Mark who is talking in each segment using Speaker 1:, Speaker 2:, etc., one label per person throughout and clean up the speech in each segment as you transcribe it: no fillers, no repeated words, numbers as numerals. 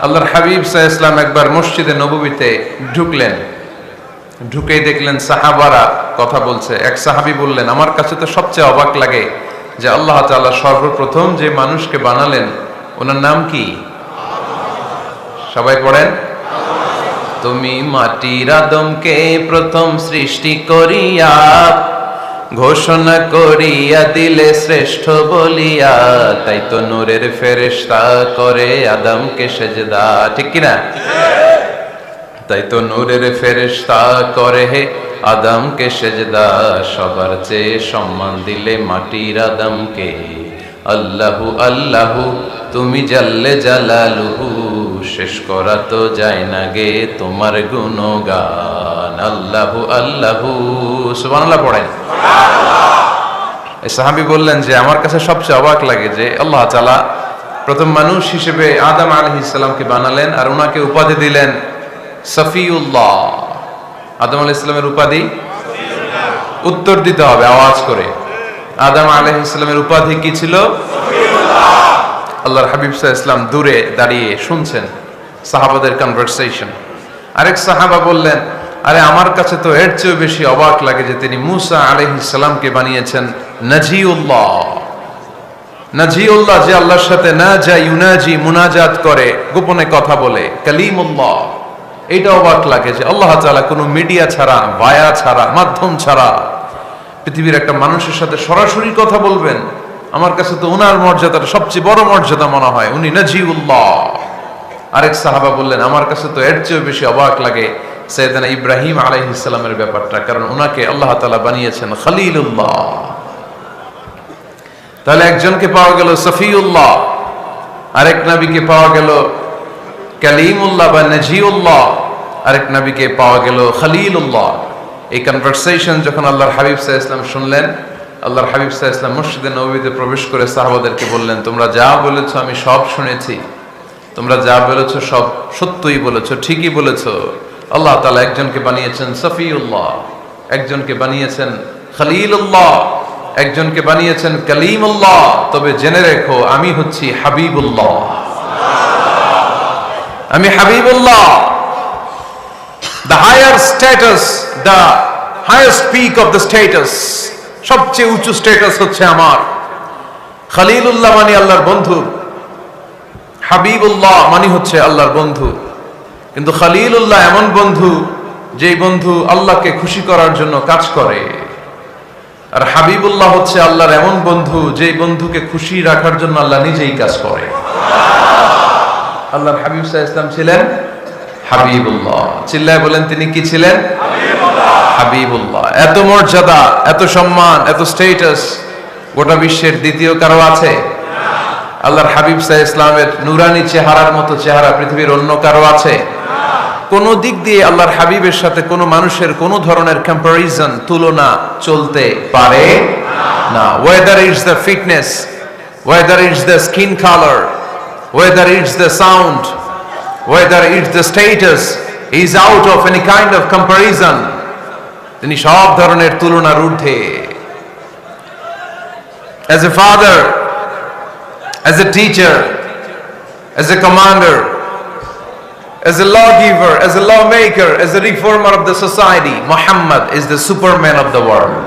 Speaker 1: আল্লাহর হাবিব সাল্লাল্লাহু আলাইহি ওয়াসাল্লাম একবার মসজিদে নববীতে ঢুকলেন। ঢুকেই দেখলেন সাহাবারা কথা বলছে। এক সাহাবী বললেন, আমার কাছে তো সবচেয়ে অবাক লাগে যে আল্লাহ তাআলা সর্বপ্রথম যে মানুষকে বানালেন ওনার নাম কি? সবাই পড়েন। তুমি মাটির আদমকে প্রথম সৃষ্টি করিয়া ঘোষণা করিয়া দিলে শ্রেষ্ঠ বলিয়া, তাই তো নূরের ফেরেশতা করে আদমকে সেজদা। ঠিক কিনা? তাই তো নূরের ফেরেশতা করে আদমকে সেজদা, সবার চেয়ে সম্মান দিলে মাটির আদমকে। আল্লাহু আল্লাহু তুমি জাল্লে জালালুহু, শেষ করা তো যায় না গে তোমার গুণগান। আল্লাহু আল্লাহু, সুবহানাল্লাহ পড়েন। এই সাহাবী বললেন যে আমার কাছে সবচেয়ে অবাক লাগে যে আল্লাহ তাআলা প্রথম মানুষ হিসেবে আদম আলাইহিস সালামকে বানালেন আর ওনাকে উপাধি দিলেন সফিউল্লাহ। আদম আলাইহিস সালামের উপাধি উত্তর দিতে হবে আওয়াজ করে। আদম আলাইহিস সালামের উপাধি কি ছিল? আল্লাহর হাবিব সাল্লাল্লাহু আলাইহি ওয়াসাল্লাম দূরে দাঁড়িয়ে শুনছেন সাহাবাদের কনভারসেশন। আরেক সাহাবা বললেন, আরে আমার কাছে তো এর চেয়ে বেশি অবাক লাগে যে তিনি মুসা আলাইহিস সালামকে বানিয়েছেন নাজিউল্লাহ। নাজিউল্লাহ যে আল্লাহর সাথে নাজা ইউনাজি মুনাজাত করে, গোপনে কথা বলে, কালিমুল্লাহ। এইটা অবাক লাগে যে আল্লাহ তাআলা কোনো মিডিয়া ছাড়া, ভায়া ছাড়া, মাধ্যম ছাড়া পৃথিবীর একটা মানুষের সাথে সরাসরি কথা বলবেন। আমার কাছে তো ওনার মর্যাদাটা সবচেয়ে বড় মর্যাদা মনে হয়, উনি নাজিউল্লাহ। আরেক সাহাবা বললেন, আমার কাছে তো এর চেয়ে বেশি অবাক লাগে সাইয়েদনা ইব্রাহিম আলাইহিস সালামের ব্যাপারটা, কারণ ওনাকে আল্লাহ তাআলা বানিয়েছেন খলিলুল্লাহ। তাহলে একজনকে পাওয়া গেল সফিউল্লাহ, আরেক নবীকে পাওয়া গেল কালিমুল্লাহ বা নাজিউল্লাহ, আরেক নবীকে পাওয়া গেল খলিলুল্লাহ। এই কনভারসেশন যখন আল্লাহর হাবিব সাল্লাল্লাহু আলাইহি ওয়াসাল্লাম শুনলেন, আল্লাহর হাবিব সাল্লাল্লাহু আলাইহি ওয়াসাল্লাম মসজিদে নববীতে প্রবেশ করে সাহাবাদেরকে বললেন, তোমরা যা বলেছো আমি সব শুনেছি, তোমরা যা বলেছো সব সত্যই বলেছো, ঠিকই বলেছো। আল্লাহ তাআলা একজনকে বানিয়েছেন সফিউল্লাহ, একজনকে বানিয়েছেন খলিলুল্লাহ, একজনকে বানিয়েছেন কালিমুল্লাহ। তবে জেনে রেখো আমি হচ্ছি হাবিবুল্লাহ, আমি Habibullah. The higher status, the highest peak of the status, সবচেয়ে উঁচু স্ট্যাটাস হচ্ছে আমার। খলিলুল্লাহ মানে আল্লাহর বন্ধু, হাবিবুল্লাহ মানে হচ্ছে আল্লাহর বন্ধু। কিন্তু খলিলুল্লাহ এমন বন্ধু যেই বন্ধু আল্লাহকে খুশি করার জন্য কাজ করে, আর হাবিবুল্লাহ হচ্ছে আল্লাহর এমন বন্ধু যেই বন্ধুকে খুশি রাখার জন্য আল্লাহ নিজেই কাজ করে। আল্লাহর হাবিব সাল্লাল্লাহু আলাইহি ওয়াসাল্লাম ছিলেন হাবিবুল্লাহ। চিল্লায় বলেন, তিনি কি ছিলেন? হাবিবুল্লাহ। এত মর্যাদা, এত সম্মান, এত স্ট্যাটাস গোটা বিশ্বের দ্বিতীয় কারো আছে? আল্লাহর হাবিব সাল্লাল্লাহু আলাইহি ওয়াসাল্লামের নুরানি চেহারার মতো চেহারা পৃথিবীর অন্য কারো আছে? কোন দিক দিয়ে আল্লাহর হাবিবের সাথে কোনো মানুষের কোন ধরনের কম্পারিজন, তুলনা চলতে পারে না। whether it's the fitness, whether it's the skin color, whether it's the sound, whether it's the status, is out of any kind of comparison. তিনি সব ধরনের তুলনার ঊর্ধ্বে। as a father, as a teacher, as a commander, as a lawgiver, as a lawmaker, as a reformer of the society, Muhammad is the superman of the world.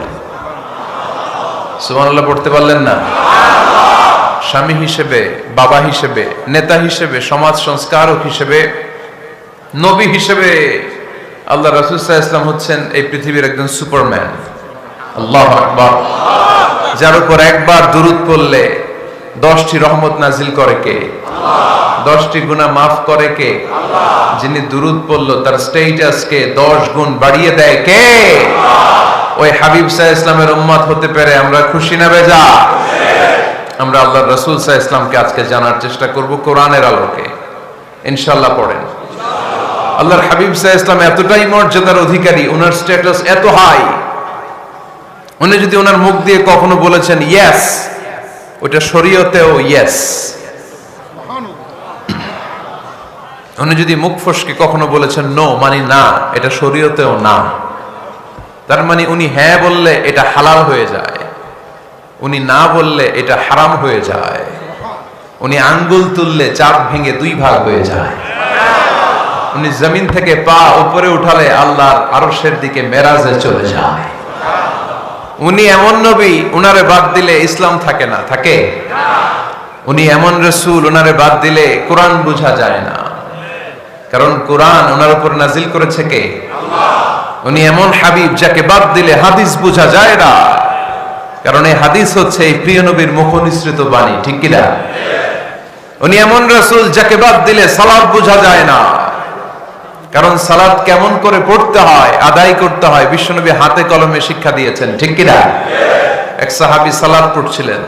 Speaker 1: সুবহানাল্লাহ পড়তে পারলেন না? স্বামী হিসেবে, বাবা হিসেবে, নেতা হিসেবে, সমাজ সংস্কারক হিসেবে, নবী হিসেবে আল্লাহ রাসূল সাল্লাল্লাহু আলাইহি ওয়াসাল্লাম হচ্ছেন এই পৃথিবীর একজন সুপারম্যান। আল্লাহু আকবার। যার উপর একবার দুরূদ পড়লে 10টি রহমত নাজিল করে কে? আল্লাহ। 10টি গুনাহ মাফ করে কে? আল্লাহ। যিনি দুরূদ পড়লো তার স্ট্যাটাসকে 10 গুণ বাড়িয়ে দেয় কে? আল্লাহ। ওই হাবিব সাল্লাল্লাহু আলাইহি ওয়াসাল্লামের উম্মত হতে পেরে আমরা খুশি না বেজা? আমরা আল্লাহর রাসূল সাল্লাল্লাহু আলাইহি ওয়াসাল্লামকে আজকে জানার চেষ্টা করব কোরআনের আলোকে, ইনশাআল্লাহ। পড়েন। আল্লাহর হাবিব সাল্লাল্লাহু আলাইহি ওয়াসাল্লাম এতটাই মর্যাদার অধিকারী, ওনার স্ট্যাটাস এত হাই, উনি যদি ওনার মুখ দিয়ে কখনো বলেছেন ইয়েস, ওটা শরীয়তেও ইয়েস। উনি যদি মুখ ফসকে কখনো বলেছেন নো, মানে না, এটা শরীয়তেও না। তার মানে উনি হ্যাঁ বললে এটা হালাল হয়ে যায়, উনি না বললে এটা হারাম হয়ে যায়। উনি আঙ্গুল তুললে চাঁদ ভেঙে দুই ভাগ হয়ে যায়। উনি জমিন থেকে পা উপরে উঠালে আল্লাহর আরশের দিকে মেরাজে চলে যায়। উনি এমন নবী, উনারে বাদ দিলে ইসলাম থাকে না, থাকে? উনি এমন রাসূল, উনারে বাদ দিলে কোরআন বোঝা যায় না, কারণ কোরআন ওনার উপর নাজিল করেছে কে? আল্লাহ। উনি এমন হাবিব, যাকে বাদ দিলে হাদিস বোঝা যায় না, কারণ এই হাদিস হচ্ছে এই প্রিয় নবীর মুখ নিঃসৃত বাণী, ঠিক কি না? উনি এমন রাসূল, যাকে বাদ দিলে সালাত বোঝা যায় না, কারণ সালাত কেমন করে পড়তে হয়, আদায় করতে হয় বিশ্বনবী হাতে কলমে শিক্ষা দিয়েছেন, ঠিক কি না? এক সাহাবী সালাত পড়ছিলেন,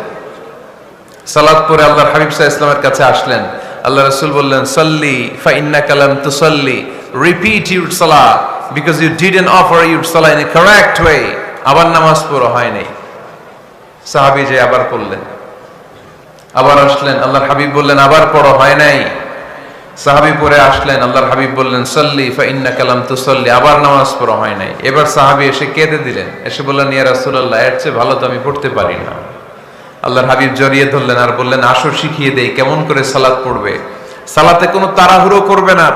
Speaker 1: সালাত পড়ে আল্লাহর হাবিব সাল্লাল্লাহু আলাইহি ওয়াসাল্লামের কাছে আসলেন। আল্লাহ রাসূল বললেন, সাল্লি ফা ইন্নাকা লাম তুসাল্লি, repeat your salat because you didn't offer your salat in a correct way. আবার নামাজ পড়া হয় নাই। সাহাবী যে আবার পড়লেন, আবার আসলেন, আল্লাহর হাবিব বললেন আবার পড়া হয় নাই। সাহাবী পড়ে আসলেন, আল্লাহর হাবিব বললেন সাল্লি ফা ইন্নাকা লাম তুসাল্লি, আবার নামাজ পড়া হয় নাই। এবার সাহাবী এসে কেঁদে দিলেন, এসে বললেন, ইয়া রাসূলুল্লাহ, এর চেয়ে ভালো তো আমি পড়তে পারি না। আল্লাহর হাবিব জড়িয়ে ধরলেন আর বললেন, আসো শিখিয়ে দেই কেমন করে সালাত পড়বে। সালাতে কোনো তাড়াহুড়ো করবে না।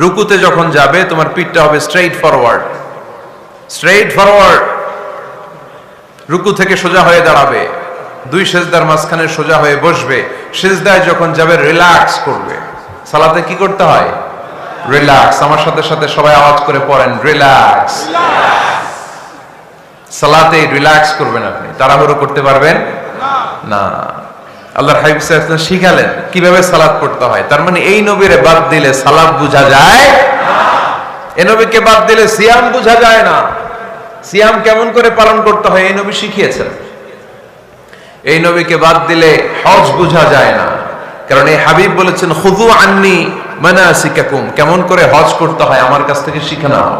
Speaker 1: রুকুতে যখন যাবে তোমার পিঠটা হবে স্ট্রেইট ফরওয়ার্ড, স্ট্রেইট ফরওয়ার্ড। রুকু থেকে সোজা হয়ে দাঁড়াবে, দুই সিজদার মাঝখানে সোজা হয়ে বসবে। সিজদায় যখন যাবে রিল্যাক্স করবে। সালাতে কি করতে হয়? রিল্যাক্স। আমার সাথে সাথে সবাই আওয়াজ করে পড়েন, রিল্যাক্স। সালাতে রিল্যাক্স করবেন আপনি, তাড়াহুড়ো করতে পারবেন না। আল্লাহর হাবিব সাল্লাল্লাহু আলাইহি ওয়াসাল্লাম শিখালেন কিভাবে সালাত পড়তে হয়। তার মানে এই নবীরে বাদ দিলে সালাত বোঝা যায় না, এই নবীকে বাদ দিলে সিয়াম বোঝা যায় না। সিয়াম কেমন করে পালন করতে হয় এই নবী শিখিয়েছেন। এই নবীকে বাদ দিলে হজ বোঝা যায় না, কারণ এই হাবিব বলেছেন, খুযু আন্নী মানাসিকাকুম, কেমন করে হজ করতে হয় আমার কাছ থেকে শিখে নাও।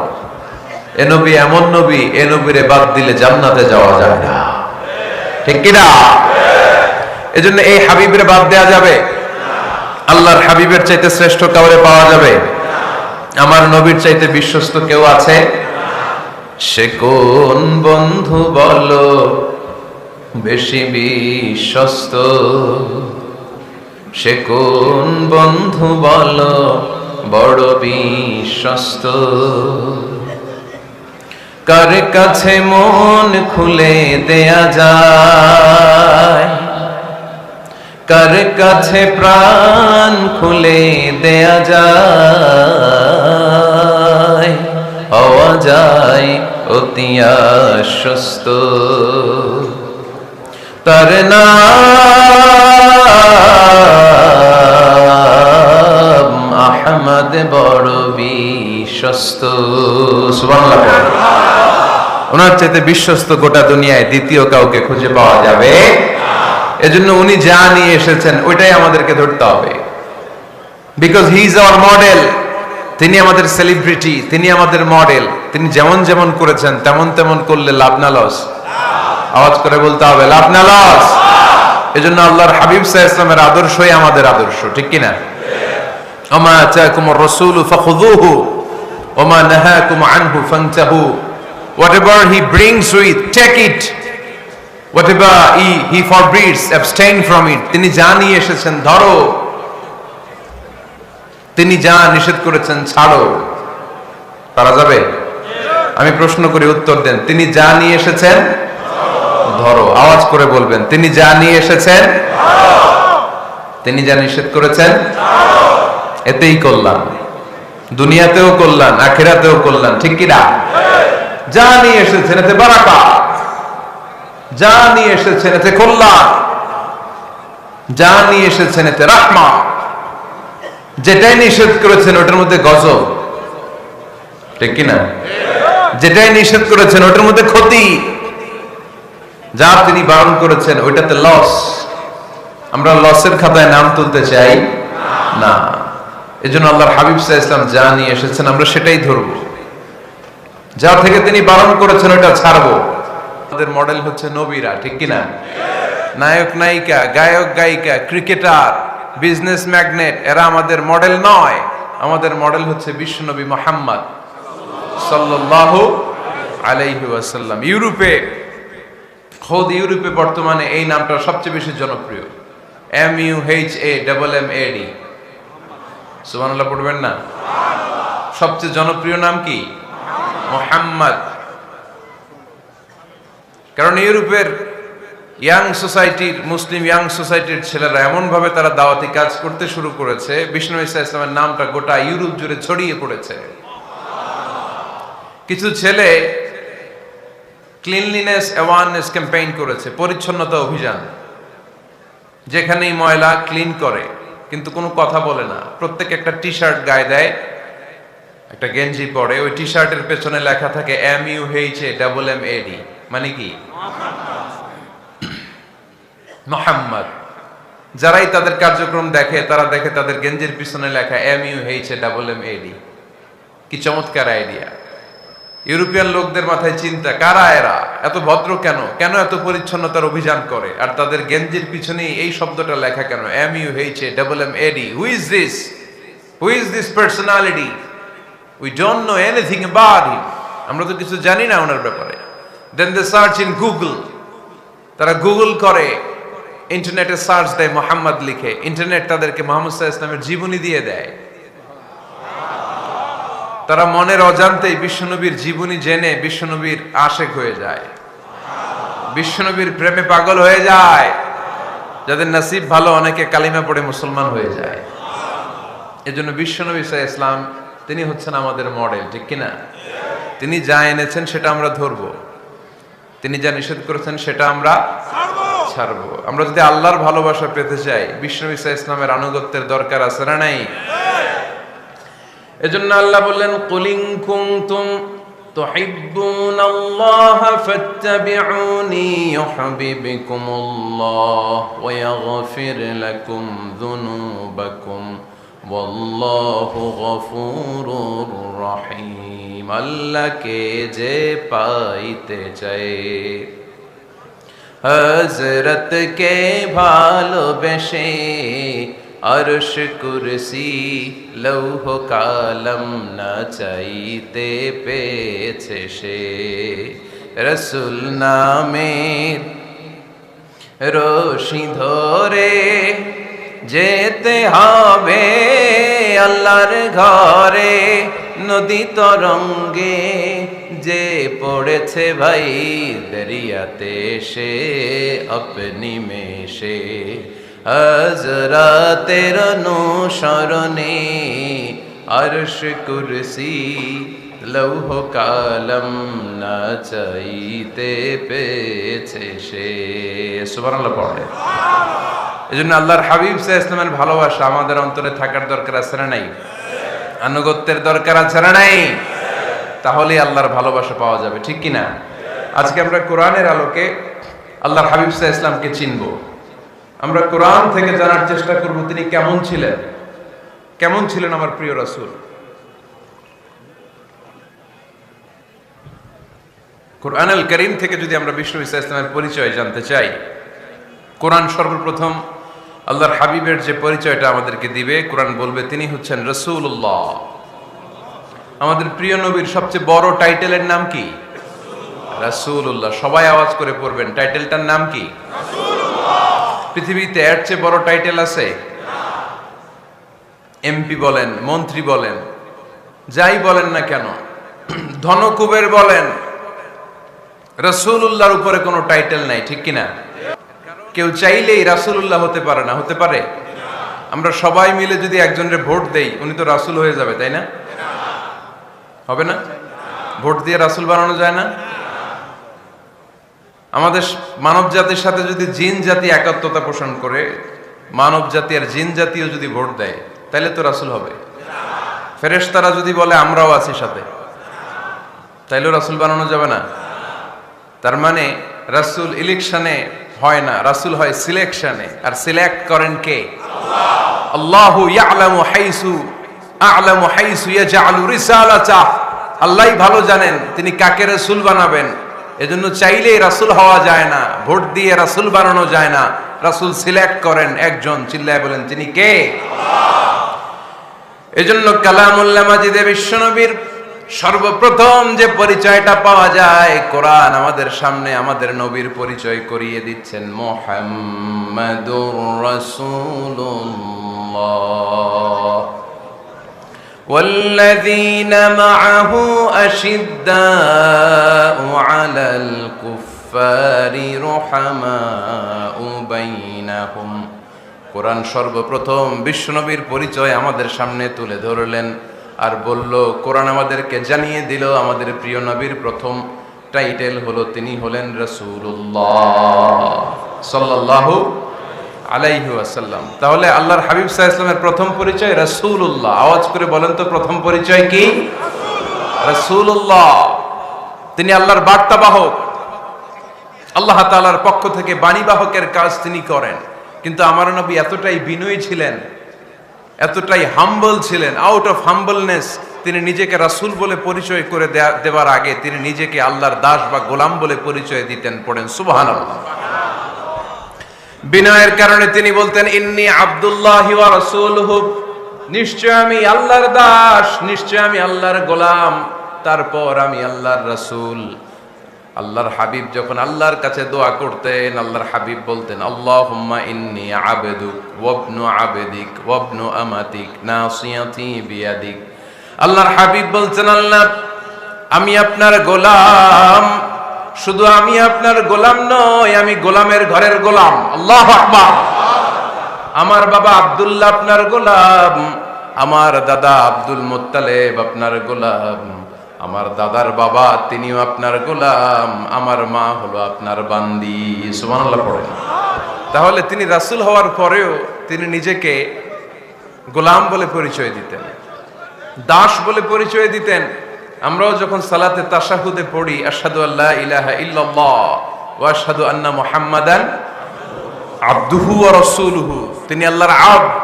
Speaker 1: এ নবী এমন নবী, এ নবীরে বাদ দিলে জান্নাতে যাওয়া যায় না, ঠিক কি না? এজন্য এই হাবিবের বাদ দেয়া যাবে? আল্লাহর হাবিবের চাইতে শ্রেষ্ঠ কাউরে পাওয়া যাবে? আমার নবীর চাইতে বিশ্বস্ত কেউ আছে? সে কোন বন্ধু বলো বেশি বিশ্বস্ত? সে কোন বন্ধু বলো বড় বিশ্বস্ত? কার কাছে মন খুলে দেয়া যায়, কার কাছে প্রাণ খুলে দেয়া যায়, হওয়া যায় অতি আশ্বস্ত। তার নাম আহমদ, বড় বিশ্বস্ত। সুবহানাল্লাহ। ওনার চাইতে বিশ্বস্ত গোটা দুনিয়ায় দ্বিতীয় কাউকে খুঁজে পাওয়া যাবে? এজন্য উনি যা নিয়ে এসেছেন ওইটাই আমাদেরকে ধরতে হবে, because he is our model. তিনি আমাদের সেলিব্রিটি, তিনি আমাদের মডেল। তিনি যেমন যেমন করেছেন তেমন তেমন করলে লাভ না লস? আওয়াজ করে বলতে হবে, লাভ না লস? এজন্য আল্লাহর হাবিব সাল্লাল্লাহু আলাইহি ওয়াসাল্লামের আদর্শই আমাদের আদর্শ, ঠিক কি না? ওমা আতাকুমুর রাসূলু ফাখুযুহু ওমা নাহাকুম আনহু ফান্তাহু। Whatever he brings with, take it. Whatever he forbids, abstain from it. তিনি যা নিয়ে এসেছেন ধরো, তিনি যা নিষেধ করেছেন ছাড়ো। পারা যাবে? আমি প্রশ্ন করি, উত্তর দেন। তিনি যা নিয়ে এসেছেন ধরো। আওয়াজ করে বলবেন, তিনি যা নিয়ে এসেছেন, তিনি যা নিষেধ করেছেন, এতেই কল্যাণ। দুনিয়াতেও কল্যাণ, আখিরাতেও কল্যাণ, ঠিক কি না? যা নিয়ে এসেছেন এতে বারাকা, যা নিয়ে এসেছেন এতে কল্যাণ, যা নিয়ে এসেছেন এতে রাহমা। যেটাই নিষেধ করেছেন ওটার মধ্যে গজব, ঠিক কি না? যেটাই নিষেধ করেছেন ওটার মধ্যে ক্ষতি, যা তিনি বারণ করেছেন ওইটাতে লস। আমরা লসের খাতায় নাম তুলতে চাই না। এজন্য আল্লাহর হাবিব সাল্লাল্লাহু আলাইহি ওয়াসাল্লাম যা নিয়ে এসেছেন আমরা সেটাই ধরবো, যা থেকে তিনি বারণ করেছেন ওটা ছাড়বো। আমাদের মডেল হচ্ছে নবীরা, ঠিক কিনা? নায়ক নায়িকা, গায়ক গায়িকা, ক্রিকেটার, বিজনেস ম্যাগনেট, এরা আমাদের মডেল নয়। আমাদের মডেল হচ্ছে বিশ্বনবী মুহাম্মদ সাল্লাল্লাহু আলাইহি ওয়াসাল্লাম। ইউরোপে, খোদ ইউরোপে বর্তমানে এই নামটা সবচেয়ে বেশি জনপ্রিয়। MUHAMMAD। সুবহানাল্লাহ পড়বেন না? সবচেয়ে জনপ্রিয় নাম কি? মুহাম্মদ। কারণ ইউরোপের ইয়াং সোসাইটির, মুসলিম ইয়াং সোসাইটির ছেলেরা এমন ভাবে তারা দাওয়াতি কাজ করতে শুরু করেছে, বিষ্ণু ঈসা ইসলামের নামটা গোটা ইউরোপ জুড়ে ছড়িয়ে পড়েছে। কিছু ছেলে ক্লিনলিনেস অ্যাওয়ারনেস ক্যাম্পেইন করেছে, পরিচ্ছন্নতা অভিযান। যেখানেই ময়লা ক্লিন করে, কিন্তু কোনো কথা বলে না। প্রত্যেক একটা টি শার্ট গায়ে দেয়, একটা গেঞ্জি পরে, ওই টি শার্টের পেছনে লেখা থাকে MUHAMMAD, মানে কি? মুহাম্মদ। যারাই তাদের কার্যক্রম দেখে, তারা দেখে তাদের গেঞ্জির পিছনে লেখা MUHAMMAD। কি চমৎকার আইডিয়া! ইউরোপিয়ান লোকদের মাথায় চিন্তা, কারা এরা, এত ভদ্র কেন, কেন এত পরিচ্ছন্নতার অভিযান করে, আর তাদের গেঞ্জির পিছনে এই শব্দটা লেখা কেন, MUHAMMAD? Who is this personality? We don't know anything about him. আমরা তো কিছু জানি না ওনার ব্যাপারে। দেন দে সার্চ ইন গুগল। তারা গুগল করে, ইন্টারনেটে সার্চ দেয় মোহাম্মদ লিখে, ইন্টারনেট তাদেরকে মুহাম্মদ সাল্লাল্লাহু আলাইহি ওয়াসাল্লামের জীবনী দিয়ে দেয়। তারা মনের অজান্তেই বিশ্বনবীর জীবনী জেনে বিশ্বনবীর আশেক হয়ে যায়, বিশ্বনবীর প্রেমে পাগল হয়ে যায়। যাদের নসিব ভালো, অনেকে কালিমা পড়ে মুসলমান হয়ে যায়। এজন্য বিশ্বনবী সাল্লাল্লাহু আলাইহি ওয়াসাল্লাম তিনি হচ্ছেন আমাদের মডেল, ঠিক কিনা? তিনি যা এনেছেন সেটা আমরা ধরবো, তিনি যা নিষেধ করেছেন সেটা আমরা ছাড়বো। আমরা যদি আল্লাহর ভালোবাসা পেতে চাই, বিশ্বনবী সাল্লাল্লাহু আলাইহি ওয়াসাল্লামের আনুগত্যের দরকার আছে না নাই? এজন্য আল্লাহ বললেন, কুল ইন কুনতুম তুহিব্বুনাল্লাহা ফাত্তাবিউনি ইউহিব্বুকুমুল্লাহ ওয়া ইয়াগফির লাকুম যুনুবাকুম ওয়াল্লাহু গফুরুর রহিম। আল্লাহকে যে পাইতে চায়, হযরতকে ভালোবেসে আরশ কুরসি লৌহ কালম না চাইতে পেয়েছে সে। রাসূল নামের রশি ধরে যেতে হবে আল্লাহর ঘরে। নদী তরঙ্গে যে পড়েছে ভাই দরিয়াতে, সে আপনি মেশে হযরতের অনুসরণে আরশ কুরসি লৌহ কালম না চাইতে পেয়েছে সে। সুবহানাল্লাহ পড়ে। এজন্য আল্লাহর হাবিব সাল্লাল্লাহু আলাইহি ওয়াসাল্লামের ভালোবাসা আমাদের অন্তরে থাকার দরকার আছে না নাই? আনুগত্যের দরকার আছে না নাই? তাহলে আল্লাহর ভালোবাসা পাওয়া যাবে, ঠিক কিনা? আজকে আমরা কোরআনের আলোকে আল্লাহর হাবিব সাল্লাল্লাহু আলাইহি ওয়াসাল্লামকে চিনব। আমরা কোরআন থেকে জানার চেষ্টা করব তিনি কেমন ছিলেন, কেমন ছিলেন আমার প্রিয় রাসূল। কোরআনুল কারীম থেকে যদি আমরা বিষ্ণু ঈসা ইসলামের পরিচয় জানতে চাই, কোরআন সর্বপ্রথম আল্লাহর হাবিবের যে পরিচয়টা আমাদেরকে দিবে, কোরআন বলবে তিনি হচ্ছেন রাসূলুল্লাহ। আমাদের প্রিয় নবীর সবচেয়ে বড় টাইটেলের নাম কি? রাসূলুল্লাহ। সবাই আওয়াজ করে পড়বেন, টাইটেলটার নাম কি? পৃথিবীতে এর চেয়ে বড় টাইটেল আছে? এমপি বলেন, মন্ত্রী বলেন, যাই বলেন না কেন, ধনকুবের বলেন, রাসূলুল্লাহর উপরে কোনো টাইটেল নাই, ঠিক কিনা? কেউ চাইলেই রাসূলুল্লাহ হতে পারে না, হতে পারে? আমরা সবাই মিলে যদি একজনের ভোট দেই, উনি তো রাসূল হয়ে যাবে, তাই না? হবে না? ভোট দিয়ে রাসূল বানানো যায় না? আমাদের মানব জাতির সাথে যদি জিন জাতি একাত্মতা পোষণ করে, মানব জাতি আর জিন জাতিও যদি ভোট দেয়, তাহলে তো রাসূল হবে। ফেরেশতারা যদি বলে আমরাও আছি সাথে, তাইলেও রাসূল বানানো যাবে না। তার মানে রাসূল ইলেকশনে হয় না, রাসূল হয় সিলেকশনে। আর সিলেক্ট করেন কে? আল্লাহ। আল্লাহু ইয়ালামু হাইসু ইয়াজআলু রিসালাতাহ। আল্লাহই ভালো জানেন তিনি কাকে রাসূল বানাবেন। এজন্য চাইলেই রাসূল হওয়া যায় না, ভোট দিয়ে রাসূল বানানো যায় না। রাসূল সিলেক্ট করেন একজন, চিল্লায় বলেন তিনি কে? আল্লাহ। এজন্য কালামুল্লাহ মাজিদে বিশ্বনবীর সর্বপ্রথম যে পরিচয়টা পাওয়া যায়, কোরআন আমাদের সামনে আমাদের নবীর পরিচয় করিয়ে দিচ্ছেন। মুহাম্মাদুর রাসূলুল্লাহ والذين معه أشداء على الكفار رحماء بينهم। কোরআন সর্বপ্রথম বিশ্বনবীর পরিচয় আমাদের সামনে তুলে ধরলেন আর বলল, কোরআন আমাদেরকে জানিয়ে দিল আমাদের প্রিয় নবীর প্রথম টাইটেল হলো তিনি হলেন রাসূলুল্লাহ সাল্লাল্লাহু আলাইহি ওয়াসাল্লাম। তাহলে আল্লাহর হাবিব সাল্লাল্লাহু আলাইহি ওয়াসাল্লামের প্রথম পরিচয় রাসূলুল্লাহ। আওয়াজ করে বলেন তো প্রথম পরিচয় কি? রাসূলুল্লাহ। তিনি আল্লাহর বার্তাবাহক, আল্লাহ তাআলার পক্ষ থেকে বাণীবাহকের কাজ তিনি করেন। কিন্তু আমার নবী এতটাই বিনয়ী ছিলেন, এতটাই হাম্বল ছিলেন, আউট অফ হাম্বলনেস তিনি নিজেকে রাসূল বলে পরিচয় করে দেওয়ার আগে তিনি নিজেকে আল্লাহর দাস বা গোলাম বলে পরিচয় দিতেন। পড়েন সুবহানাল্লাহ। বিনয়ের কারণে তিনি বলতেন, ইন্নী আব্দুল্লাহি ওয়া রাসূলুহু, নিশ্চয় আমি আল্লাহর দাস, নিশ্চয় আমি আল্লাহর গোলাম, তারপর আমি আল্লাহর রাসূল। আল্লাহর হাবিব যখন আল্লাহর কাছে দোয়া করতেন, আল্লাহর হাবিব বলতেন, আল্লাহুম্মা ইন্নী আবদুক ওয়া ইবনু আবদিক ওয়া ইবনু আমাতিক নাসিয়াতি বিয়াদিক। আল্লাহর হাবিব বলছেন, আল্লাহ আমি আপনার গোলাম, শুধু আমি আপনার গোলাম নয়, আমি গোলামের ঘরের গোলাম। আল্লাহু আকবার। আমার বাবা আব্দুল্লাহ আপনার গোলাম, আমার দাদা আব্দুল মুত্তালিব আপনার গোলাম, আমার দাদার বাবা তিনিও আপনার গোলাম, আমার মা হলো আপনার বান্দি। সুবহানাল্লাহ পড়েন। তাহলে তিনি রাসূল হওয়ার পরেও তিনি নিজেকে গোলাম বলে পরিচয় দিতেন, দাস বলে পরিচয় দিতেন। আমরাও যখন সালাতে তাশাহুদে পড়ি, আশহাদু আল্লা ইলাহা ইল্লাল্লাহ ওয়া আশহাদু আন্না মুহাম্মাদান আবদুহু ওয়া রাসূলুহু, তিনি আল্লাহর আবদ,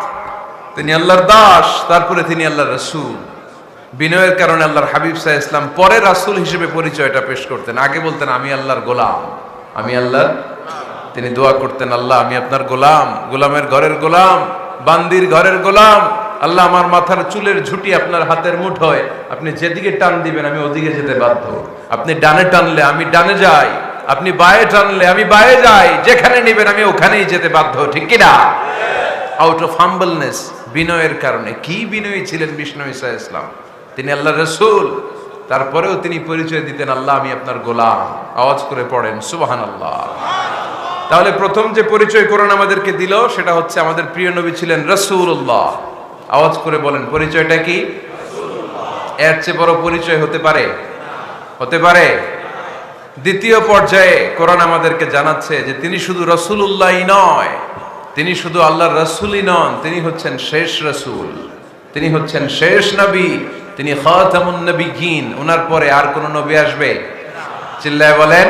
Speaker 1: তিনি আল্লাহর দাস, তারপরে তিনি আল্লাহর রাসূল। বিনয়ের কারণে আল্লাহর হাবিব সাল্লাল্লাহু আলাইহি ওয়াসাল্লাম পরে রাসূল হিসেবে পরিচয়টা পেশ করতেন। আগে বলতেন আমি আল্লাহর গোলাম, আমি আল্লাহর। তিনি দোয়া করতেন, আল্লাহ আমি আপনার গোলাম, গোলামের ঘরের গোলাম, বান্দির ঘরের গোলাম। আল্লাহ আমার মাথার চুলের ঝুঁটি আপনার হাতের মুঠোয়, আপনি যেদিকে টান দিবেন আমি ওদিকে যেতে বাধ্য। আপনি ডানে টানলে আমি ডানে যাই, আপনি বায়ে টানলে আমি বায়ে যাই, যেখানে নিবেন আমি ওখানেই যেতে বাধ্য। ঠিক কি না? আউট অফ হাম্বলনেস, বিনয়ের কারণে। কি বিনয়ী ছিলেন বিষ্ণু ঈসা ইসলাম। তিনি আল্লাহর রাসূল, তারপরেও তিনি পরিচয় দিতেন, আল্লাহ আমি আপনার গোলাম। আওয়াজ করে পড়েন সুবহানাল্লাহ। তাহলে প্রথম যে পরিচয় কোরআন আমাদেরকে দিল সেটা হচ্ছে আমাদের প্রিয় নবী ছিলেন রাসূলুল্লাহ। আওয়াজ করে বলেন পরিচয়টা কি? এর চেয়ে বড় পরিচয় হতে পারে? হতে পারে? দ্বিতীয় পর্যায়ে কোরআন আমাদেরকে জানাচ্ছে যে তিনি শুধু রাসূলুল্লাহই নয়, তিনি শুধু আল্লাহর রাসূলই নন, তিনি হচ্ছেন শেষ রাসূল, তিনি হচ্ছেন শেষ নবী, তিনি খাতামুন নবিয়্যিন। ওনার পরে আর কোন নবী আসবে? চিল্লায় বলেন।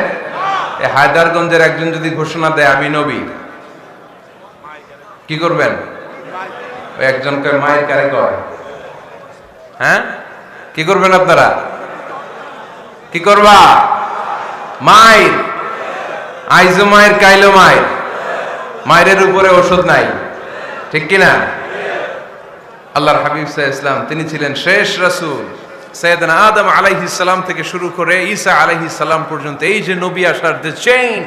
Speaker 1: এই হায়দারগঞ্জের একজন যদি ঘোষণা দেয় আমি নবী, কি করবেন? ওই একজনকে মায়ের কারে কয়, হ্যাঁ কি করবেন আপনারা? কি করবা? মায়ের। আইজো মায়ের, কাইলো মায়ের। মায়ের উপরে ওষুধ নাই, ঠিক কিনা? আল্লাহর হাবিব সাল্লাল্লাহু আলাইহি ওয়াসাল্লাম তিনি ছিলেন শেষ রাসূল। সাইয়েদনা আদম আলাইহিস সালাম থেকে শুরু করে ঈসা আলাইহিস সালাম পর্যন্ত এই যে নবী আসার যে চেইন,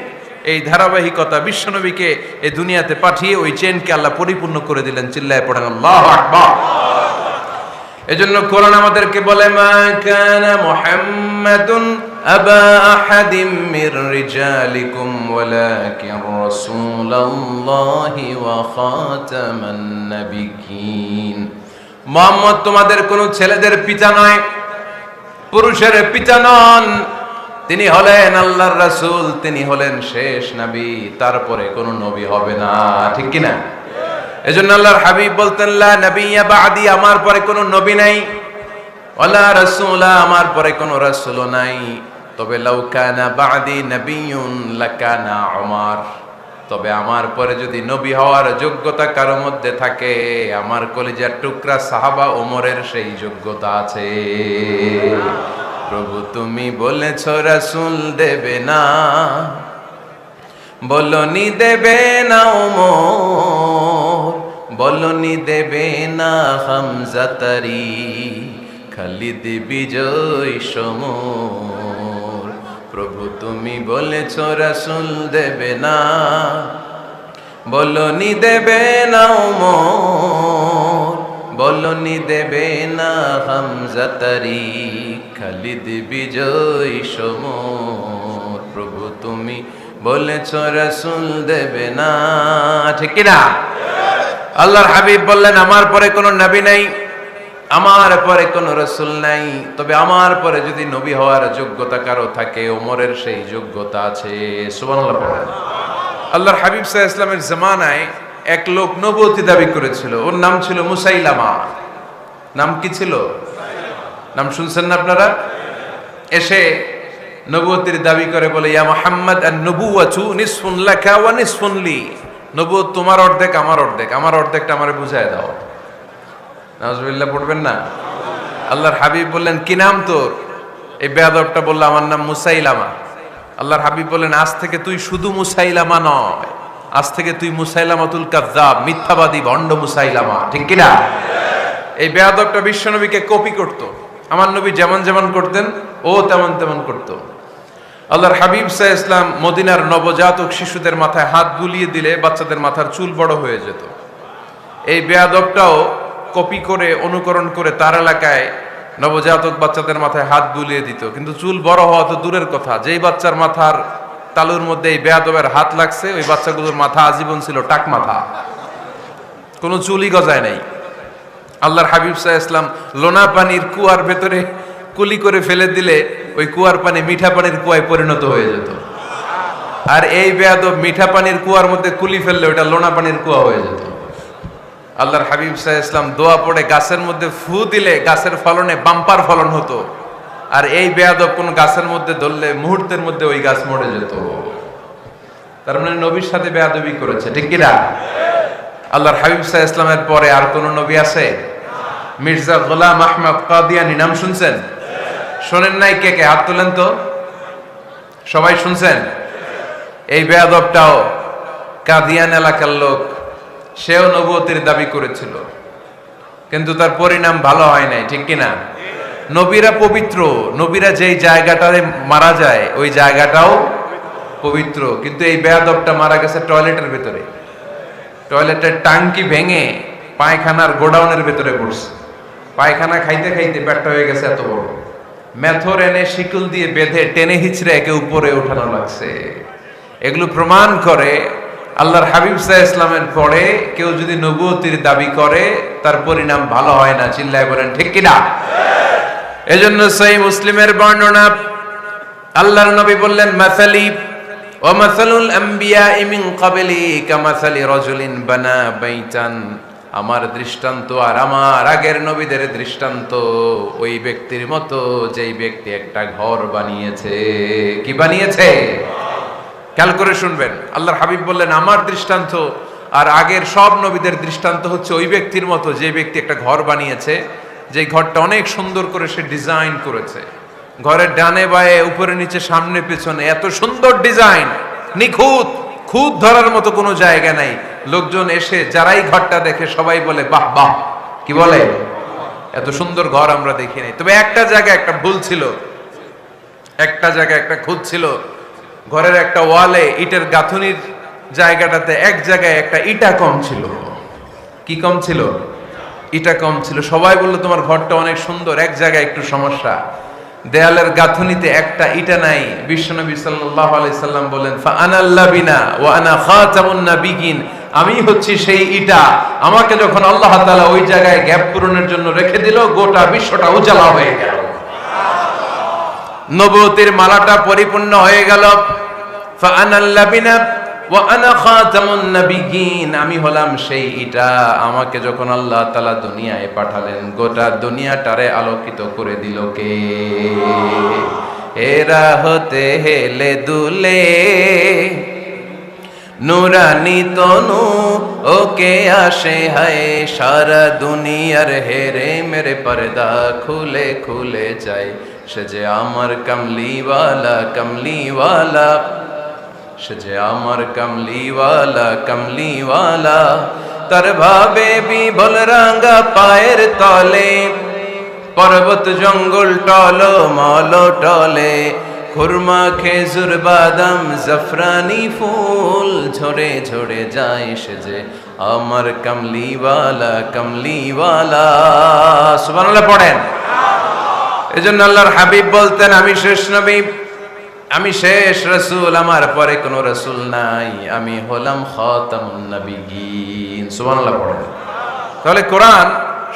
Speaker 1: এই ধারাবাহিকতা, বিশ্ব নবীকে এই দুনিয়াতে পাঠিয়ে ওই চেইনকে আল্লাহ পরিপূর্ণ করে দিলেন। চিল্লায়ে পড়েন আল্লাহু আকবার। এজন্য কোরআন আমাদেরকে বলে, মা কানা মুহাম্মাদুন আবা আহাদিম মির রিজালিকুম ওয়ালাকিন রাসূলুল্লাহি ওয়া খাতামান নাবিয়্যিন। মুহাম্মদ তোমাদের কোন ছেলেদের পিতা নয়, পুরুষের পিতা নন, তিনি হলেন আল্লাহর রাসূল, তিনি হলেন শেষ নবী, তারপরে কোন নবী হবে না। ঠিক কি না? এজন্য আল্লাহর হাবিব বলতেন, লা নাবিয়্যা বা'দি, আমার পরে কোন নবী নাই, ওয়ালা রাসূলা, আমার পরে কোন রাসূলও নাই। তবে লাউ কানা বা'দি নাবিয়্যুন লাকানা উমর, তবে আমার পরে যদি নবী হওয়ার যোগ্যতা কারো মধ্যে থাকে, আমার কলিজার টুকরা সাহাবা ওমরের সেই যোগ্যতা আছে। প্রভু তুমি বলেছ রাসূল দেবে না, বলনি দেবে না ওমর, বলনি দেবে না হামজা তারি, খালিদ বিজয় সমর। প্রভু তুমি বলেছ রাসূল দেবে না, বলনি দেবে না ওমর, বলনি দেবে না হামজা তারিক, খালিদ বিজয় সমর। প্রভু তুমি বলেছ রাসূল দেবে না, ঠিক কি না? আল্লাহর হাবিব বললেন আমার পরে কোনো নবী নাই, আমার পরে কোনো রাসূল নাই, তবে আমার পরে যদি নবী হওয়ার যোগ্যতা কারো থাকে ওমরের সেই যোগ্যতা আছে। সুবহানাল্লাহ পড়েন। আল্লাহর হাবিব সাল্লাল্লাহু আলাইহি ওয়াসাল্লামের জামানায় এক লোক নবুয়তি দাবি করেছিল, ওর নাম ছিল মুসাইলামা। নাম কি ছিল? নাম শুনছেন না আপনারা? এসে নবুয়তির দাবি করে বলে, ইয়া মুহাম্মদ আন-নবুওয়াতু নিসফুন লাকা ওয়া নিসফুন লি। নবুয়ত তোমার অর্ধেক আমার অর্ধেক, আমার অর্ধেকটা আমারে বুঝায় দাও। নাউজুবিল্লাহ পড়বেন না? আল্লাহর হাবিব বললেন কি নাম তোর? এই বেয়াদবটা বলল আমার নাম মুসাইলামা। আল্লাহর হাবিব বললেন আজ থেকে তুই শুধু মুসাইলামা নয়, আজ থেকে তুই মুসাইলামাতুল কাযযাব, মিথ্যাবাদী ভণ্ড মুসাইলামা, ঠিক কি না? এই বেয়াদবটা বিশ্বনবীকে কপি করত। আমার নবী যেমন যেমন করতেন ও তেমন তেমন করত। আল্লাহর হাবিব সাল্লাল্লাহু আলাইহি ওয়াসাল্লাম মদিনার নবজাতক শিশুদের মাথায় হাত বুলিয়ে দিলে বাচ্চাদের মাথার চুল বড় হয়ে যেত। এই বেয়াদবটাও কপি করে অনুকরণ করে তার এলাকায় নবজাতক বাচ্চাদের মাথায় হাত বুলিয়ে দিত, কিন্তু চুল বড় হওয়া তো দূরের কথা, যেই বাচ্চার মাথার তালুর মধ্যে এই বেয়াদবের হাত লাগছে ওই বাচ্চাগুলোর মাথা আজীবন ছিল টাক মাথা, কোনো চুলই গজায় নাই। আল্লাহর হাবিব সাল্লাল্লাহু আলাইহি ওয়াসাল্লাম লোনা পানির কুয়ার ভেতরে কুলি করে ফেলে দিলে ওই কুয়ার পানি মিঠা পানির কুয়ায় পরিণত হয়ে যেত। আর এই বেয়াদব মিঠা পানির কুয়ার মধ্যে কুলি ফেললে ওটা লোনা পানির কুয়া হয়ে যেত। আল্লাহর হাবিব সাল্লাল্লাহু আলাইহি ওয়াসাল্লাম দোয়া পড়ে গাছের মধ্যে ফু দিলে গাছের ফলনে বাম্পার ফলন হতো, আর এই বেয়াদব কোন গাছের মধ্যে ধরলে মুহূর্তের মধ্যে ওই গাছ মরে যেত। তার মানে নবীর সাথে বেয়াদবি করেছে, ঠিক কি না? আল্লাহর হাবিব সাল্লাল্লাহু আলাইহি ওয়াসাল্লামের পরে আর কোন নবী আছে? মির্জা গোলাম আহমদ কাদিয়ানী নাম শুনছেন? শোনেন নাই? কে কে হাত তোলেন তো। সবাই শুনছেন? এই বেয়াদবটাও কাদিয়ান এলাকার লোক, সেও নবুয়তির দাবি করেছিল, কিন্তু তার পরিণাম ভালো হয় নাই, ঠিক কিনা? নবীরা পবিত্র, নবীরা যেই জায়গাটায় মারা যায় ওই জায়গাটাও পবিত্র, কিন্তু এই বেয়াদবটা মারা গেছে টয়লেটের ভিতরে, টয়লেটের টাঙ্কি ভেঙে পায়খানার গোডাউনের ভিতরে পড়ছে। পায়খানা খাইতে খাইতে পেটটা হয়ে গেছে এত বড়, মেথর এনে শিকল দিয়ে বেঁধে টেনে হিচড়ে একে উপরে ওঠানো লাগছে। এগুলো প্রমাণ করে আল্লাহর হাবিব সাল্লাল্লাহু আলাইহি ওয়াসাল্লামের পরে কেউ যদি নবুয়তির দাবি করে তার পরিণাম ভালো হয় না। চিল্লায় বলেন ঠিক কিনা? এজন্য সহিহ মুসলিমের বর্ণনা, আল্লাহর নবী বললেন মাসালি ওয়া মাসালুল আমবিয়াই মিন ক্বাবলি কামাসালি রাজুলিন বানা বাইতান। আমার দৃষ্টান্ত আর আমার আগের নবীদের দৃষ্টান্ত ওই ব্যক্তির মতো যেই ব্যক্তি একটা ঘর বানিয়েছে। কি বানিয়েছে? খেয়াল করে শুনবেন। আল্লাহর হাবিব বললেন আমার দৃষ্টান্ত আর আগের সব নবীদের দৃষ্টান্ত হচ্ছে ওই ব্যক্তির মতো যে ব্যক্তি একটা ঘর বানিয়েছে, যে ঘরটা অনেক সুন্দর করে সে ডিজাইন করেছে। ঘরের ডানে বায়ে উপরে নিচে সামনে পেছনে এত সুন্দর ডিজাইন, নিখুঁত, খুঁত ধরার মতো কোনো জায়গা নাই। লোকজন এসে যারাই ঘরটা দেখে সবাই বলে বাহ বাহ। কি বলে? এত সুন্দর ঘর আমরা দেখি নাই। তবে একটা জায়গায় একটা ভুল ছিল, একটা জায়গায় একটা খুঁত ছিল। ঘরের একটা ওয়ালে ইটের গাঁথুনির জায়গাটাতে এক জায়গায় একটা ইটা কম ছিল। কি কম ছিল? ইটা কম ছিল। সবাই বললো তোমার ঘরটা অনেক সুন্দর, এক জায়গায় একটু সমস্যা, দেয়ালের গাঁথুনিতে একটা ইটা নাই। বিশ্বনবী সাল্লাল্লাহু আলাইহি সাল্লাম বলেন ফাআনাল লাবিনা ওয়া আনা খাতামুন নাবিয়িন, আমি হচ্ছি সেই ইটা। আমাকে যখন আল্লাহ তাআলা ওই জায়গায় গ্যাপ পূরণের জন্য রেখে দিল, গোটা বিশ্বটা উজালা হয়ে গেল, নবুয়তির মালাটা পরিপূর্ণ হয়ে গেল। ফাআনাল লাবিনা ওয়া আনা খাতামুন নাবিয়িন, আমি হলাম সেই ইটা। আমাকে যখন আল্লাহ তাআলা দুনিয়ায় পাঠালেন, গোটা দুনিয়াটারে আলোকিত করে দিল কে? এরা হতে হেলে দুলে নুরানি তনু ওকে আসে হায়, সারা দুনিয়ার হেরে মেরে পর্দা খুলে খুলে যায়। সে যে আমার কামলিওয়ালা কামলিওয়ালা, সে যে আমার কামলিওয়ালা কামলিওয়ালা। তার ভাবে বিভোল রাঙ্গা পায়ের তলে পর্বত জঙ্গল টল মল টলে, খুরমা খেজুর বাদাম জাফরানি ফুল ঝরে ঝরে যায় সেজে আমার কামলিওয়ালা কামলিওয়ালা। সুবহানাল্লাহ পড়েন। এজন্য আল্লাহর হাবিব বলতেন, আমি শেষ নবী, আমি শেষ রাসূল, আমার পরে কোনো রাসূল নাই, আমি হলাম খাতামুন নবিয়্যিন। সুবহানাল্লাহ পড়েন। তাহলে কোরআন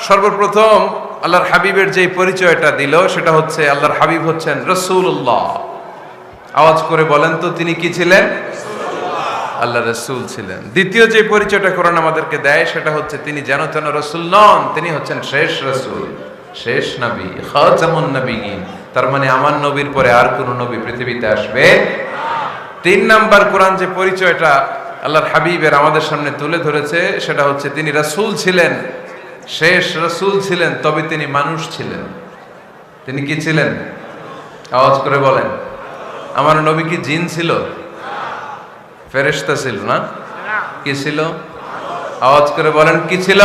Speaker 1: সর্বপ্রথম আল্লাহর হাবিবের যে পরিচয়টা দিল সেটা হচ্ছে আল্লাহর হাবিব হচ্ছেন রাসূলুল্লাহ। আওয়াজ করে বলেন তো তিনি কি ছিলেন? আল্লাহ রাসূল ছিলেন। দ্বিতীয় যে পরিচয়টা কোরআন আমাদেরকে দেয় সেটা হচ্ছে তিনি যেন তেন রাসূল নন, তিনি হচ্ছেন শেষ রাসূল, শেষ নবী, খাতামুন নবিয়্যিন। তার মানে আমার নবীর পরে আর কোন নবী পৃথিবীতে আসবে। তিন নাম্বার কোরআন যে পরিচয়টা আল্লাহর হাবিবের আমাদের সামনে তুলে ধরেছে সেটা হচ্ছে তিনি রাসূল ছিলেন, শেষ রাসূল ছিলেন, তবে তিনি মানুষ ছিলেন। তিনি কি ছিলেন? আওয়াজ করে বলেন। আমার নবী কি জিন ছিল? ফেরেশতা ছিল না? কি ছিল? আওয়াজ করে বলেন কি ছিল?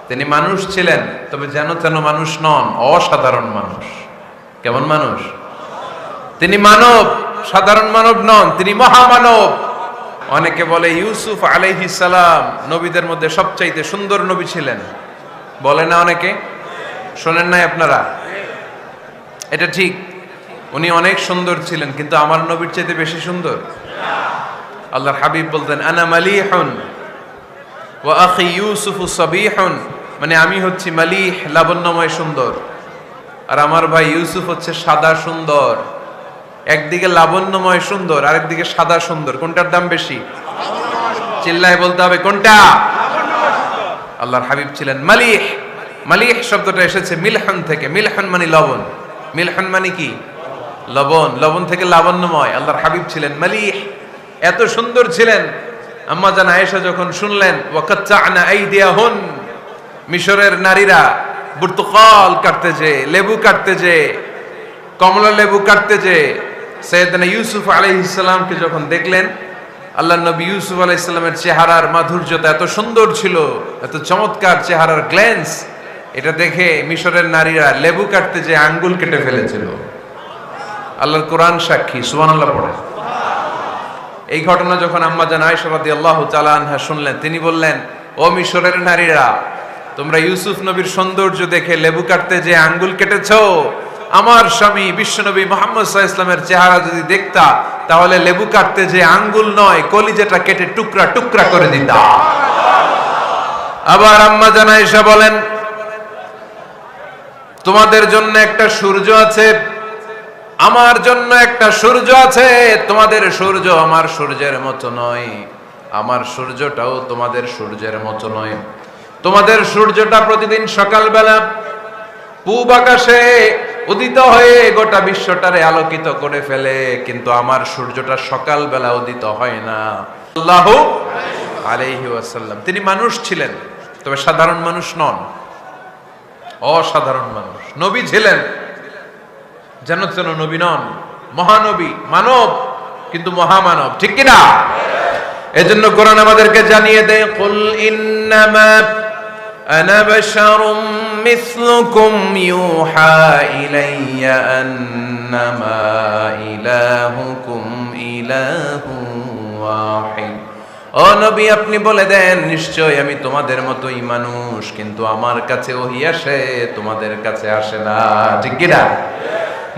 Speaker 1: তিনি মানুষ ছিলেন, তবে যেন তেন মানুষ নন, অসাধারণ মানুষ। কেমন মানুষ? তিনি মানব, সাধারণ মানব নন, তিনি মহামানব। অনেকে বলে ইউসুফ আলাইহিস সালাম নবীদের মধ্যে সবচাইতে সুন্দর নবী ছিলেন, বলে না অনেকে? শোনেন নাই আপনারা? এটা ঠিক, উনি অনেক সুন্দর ছিলেন, কিন্তু আমার নবীর চাইতে বেশি সুন্দর। আল্লাহর হাবিব বলতেন, আনা মালিহুন ওয়া আখি ইউসুফু সাবিহুন, মানে আমি হচ্ছি মালিহ, লাবণ্যময় সুন্দর, আর আমার ভাই ইউসুফ হচ্ছে সাদা সুন্দর। একদিকে লাবণ্যময় সুন্দর, আরেকদিকে সাদা সুন্দর, কোনটার দাম বেশি? চিল্লায় বলতে হবে কোনটা? আল্লাহর হাবিব ছিলেন মালিহ। মালিহ শব্দটা এসেছে মিলহন থেকে। মিলহন মানে লবণ, মিলহন মানে কি? লবণ। লবণ থেকে লাবণ্যময়। আল্লাহর হাবিব ছিলেন মালিহ, এত সুন্দর ছিলেন। আম্মা জান আয়েশা যখন শুনলেন ওয়াকাত্তা'না আইদিয়াহুন, মিশরের নারীরা বুর্তুকাল কাটতে যে, লেবু কাটতে যে, কমলা লেবু কাটতে যে সাইয়েদনা ইউসুফ আলাইহিস সালামকে যখন দেখলেন, আল্লাহর নবী ইউসুফ আলাইহিস সালামের চেহারার মাধুর্যতা এত সুন্দর ছিল, এত চমৎকার চেহারার গ্ল্যান্স, এটা দেখে মিশরের নারীরা লেবু কাটতে যে আঙ্গুল কেটে ফেলেছিল। আল্লাহর কোরআন সাক্ষী। সুবহানাল্লাহ পড়ে। এই ঘটনা যখন আম্মা জান আয়েশা রাদিয়াল্লাহু তাআলা আনহা শুনলেন, তিনি বললেন, ও মিশরের নারীরা, তোমরা ইউসুফ নবীর সৌন্দর্য দেখে লেবু কাটতে যে আঙ্গুল কেটেছো, আমার স্বামী বিশ্বনবী মুহাম্মদ সাল্লাল্লাহু আলাইহি ওয়াসাল্লামের চেহারা যদি দেখতা, তাহলে লেবু কাটতে যে আঙ্গুল নয়, কলিজাটা কেটে টুকরা টুকরা করে দিতা। আবার আম্মা জান আয়েশা বলেন, তোমাদের জন্য একটা সূর্য আছে, আমার জন্য একটা সূর্য আছে, তোমাদের সূর্য আমার সূর্যের মতো নয়, আমার সূর্যটাও তোমাদের সূর্যের মতো নয়। তোমাদের সূর্যটা প্রতিদিন সকালবেলা পূব আকাশে উদিত হয়ে গোটা বিশ্বটারে আলোকিত করে ফেলে, কিন্তু আমার সূর্যটা সকালবেলা উদিত হয় না। সাল্লাল্লাহু আলাইহি ওয়াসাল্লাম। তিনি মানুষ ছিলেন, তবে সাধারণ মানুষ নন, অসাধারণ মানুষ। নবী ছিলেন, যেন তেন নবী নন, মহানবী, মানব কিন্তু মহামানব, ঠিক কিনা? এজন্য কোরআন আমাদেরকে জানিয়ে দেয়, কুল ইন্নামা আনা বাশারুম মিসলুকুম ইউহা ইলাইয়া আন্নামা ইলাহুকুম ইলাহুন ওয়াহিদ। ও নবী, আপনি বলে দেন, নিশ্চয় আমি তোমাদের মতোই মানুষ, কিন্তু আমার কাছে ওহী আসে, তোমাদের কাছে আসে না, ঠিক কিনা?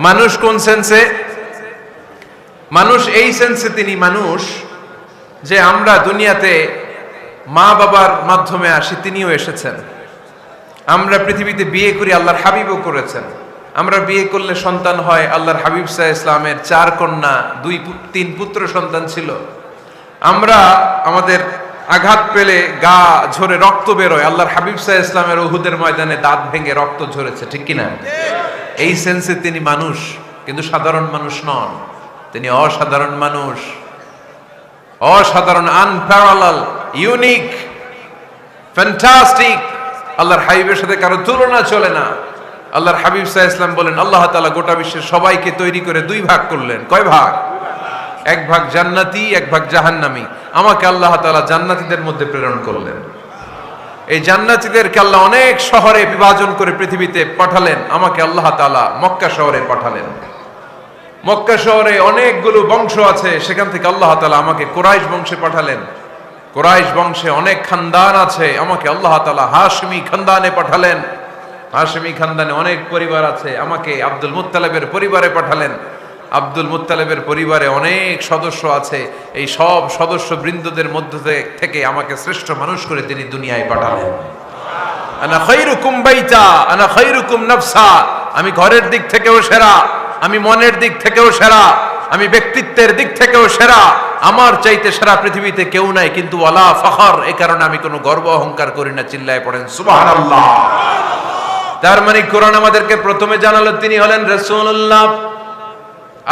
Speaker 1: মানুষ কোন সেন্সে? মানুষ এই সেন্সে তিনি মানুষ যে আমরা দুনিয়াতে মা বাবার মাধ্যমে আসি, তিনিও এসেছেন। আমরা পৃথিবীতে বিয়ে করি, আল্লাহর হাবিবও করেছেন। আমরা বিয়ে করলে সন্তান হয়, আল্লাহর হাবিব সাল্লাল্লাহু আলাইহি ওয়াসাল্লামের 4 কন্যা, 2-3 পুত্র সন্তান ছিল। আমরা আমাদের আঘাত পেলে গা ঝরে রক্ত বেরোয়, আল্লাহর হাবিব সাল্লাল্লাহু আলাইহি ওয়াসাল্লামের উহুদের ময়দানে দাঁত ভেঙে রক্ত ঝরেছে, ঠিক কিনা? এই সেন্সে তিনি মানুষ, কিন্তু সাধারণ মানুষ নন, তিনি অসাধারণ মানুষ, অসাধারণ, আনপ্যারালাল, ইউনিক, ফ্যান্টাস্টিক। আল্লাহর হাবিবের সাথে কারো তুলনা চলে না। আল্লাহর হাবিব সাল্লাল্লাহু আলাইহি ওয়াসাল্লাম বলেন, আল্লাহ তাআলা গোটা বিশ্বের সবাইকে তৈরি করে 2 ভাগ করলেন। কয় ভাগ? 1 ভাগ জান্নাতি, 1 ভাগ জাহান্নামী। আমাকে আল্লাহ তাআলা জান্নাতীদের মধ্যে প্রেরণ করলেন। এই জান্নাতীদেরকে আল্লাহ অনেক শহরে বিভাজন করে পৃথিবীতে পাঠালেন, আমাকে আল্লাহ তাআলা মক্কা শহরে পাঠালেন। মক্কা শহরে অনেকগুলো বংশ আছে, সেখান থেকে আল্লাহ তাআলা আমাকে কুরাইশ বংশে পাঠালেন। কুরাইশ বংশে অনেক খানদান আছে, আমাকে আল্লাহ তাআলা হাশমি খানদানে পাঠালেন। হাশমি খানদানে অনেক পরিবার আছে, আমাকে আব্দুল মুত্তালিবের পরিবারে পাঠালেন। আব্দুল মুত্তালিবের পরিবারে অনেক সদস্য আছে, এই সব সদস্য বৃন্দদের মধ্যে থেকে আমাকে শ্রেষ্ঠ মানুষ করে তিনি দুনিয়ায় পাঠালেন। আনা খায়রুকুম বাইতা আনা খায়রুকুম নাফসা, আমি ঘরের দিক থেকেও সেরা, আমি মনের দিক থেকেও সেরা, আমি ব্যক্তিত্বের দিক থেকেও সেরা, আমার চাইতে সেরা পৃথিবীতে কেউ নাই। কিন্তু ওয়ালা ফখর, এই কারণে আমি কোনো গর্ব অহংকার করি না। চিল্লায় পড়েন সুবহানাল্লাহ। তার মানে কোরআন আমাদেরকে প্রথমে জানালো তিনি হলেন রাসূলুল্লাহ,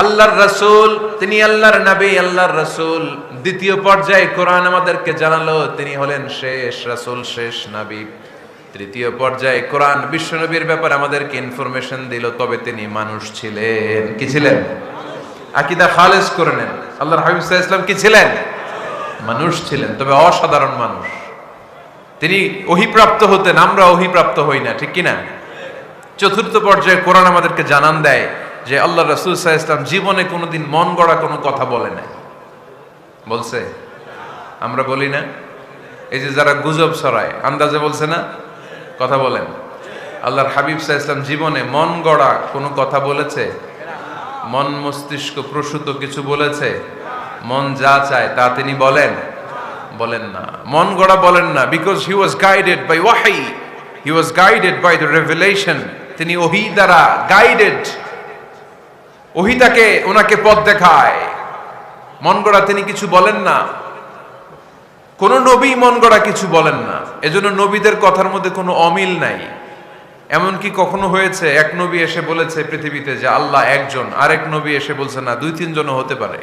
Speaker 1: আল্লাহর রাসূল, তিনি আল্লাহর নবী, আল্লাহর রাসূল। দ্বিতীয় পর্যায়ে কোরআন আমাদেরকে জানালো তিনি হলেন শেষ রাসূল, শেষ নবী। তৃতীয় পর্যায়ে কোরআন বিশ্বনবীর ব্যাপারে আমাদেরকে ইনফরমেশন দিল, তবে তিনি মানুষ ছিলেন। কি ছিলেন? আকীদা খালেস করে নেন, আল্লাহর হাবিব সাল্লাল্লাহু আলাইহি ওয়াসাল্লাম কি ছিলেন? মানুষ ছিলেন, তবে অসাধারণ মানুষ। তিনি ওহীপ্রাপ্ত হতেন, আমরা ওহীপ্রাপ্ত হই না, ঠিক কি না? চতুর্থ পর্যায়ে কোরআন আমাদেরকে জানান দেয় যে আল্লাহ রাসূল সাল্লাল্লাহু আলাইহি ওয়াসাল্লাম জীবনে কোনোদিন মন গড়া কোনো কথা বলে নাই। বলছে? আমরা বলি না? এই যে যারা গুজব ছড়ায়, আন্দাজে বলছে না? কথা বলেন। আল্লাহর হাবিব সাল্লাল্লাহু আলাইহি ওয়াসাল্লাম জীবনে মন গড়া কোনো কথা বলেছে? মন মস্তিষ্ক প্রসূত কিছু বলেছে? মন যা চায় তা তিনি বলেন? বলেন না। মন গড়া বলেন না, because he was guided by wahi, he was guided by the revelation. তিনি ওহী দ্বারা গাইডেড, ওহী তাকে ওনাকে পথ দেখায়। মন গড়া তিনি কিছু বলেন না, কোন নবী মন গড়া কিছু বলেন না। এজন্য নবীদের কথার মধ্যে কোনো অমিল নাই। এমনকি কখনো হয়েছে এক নবী এসে বলেছে পৃথিবীতে যে আল্লাহ একজন, আরেক নবী এসে বলছে না, দুই তিনজনও হতে পারে?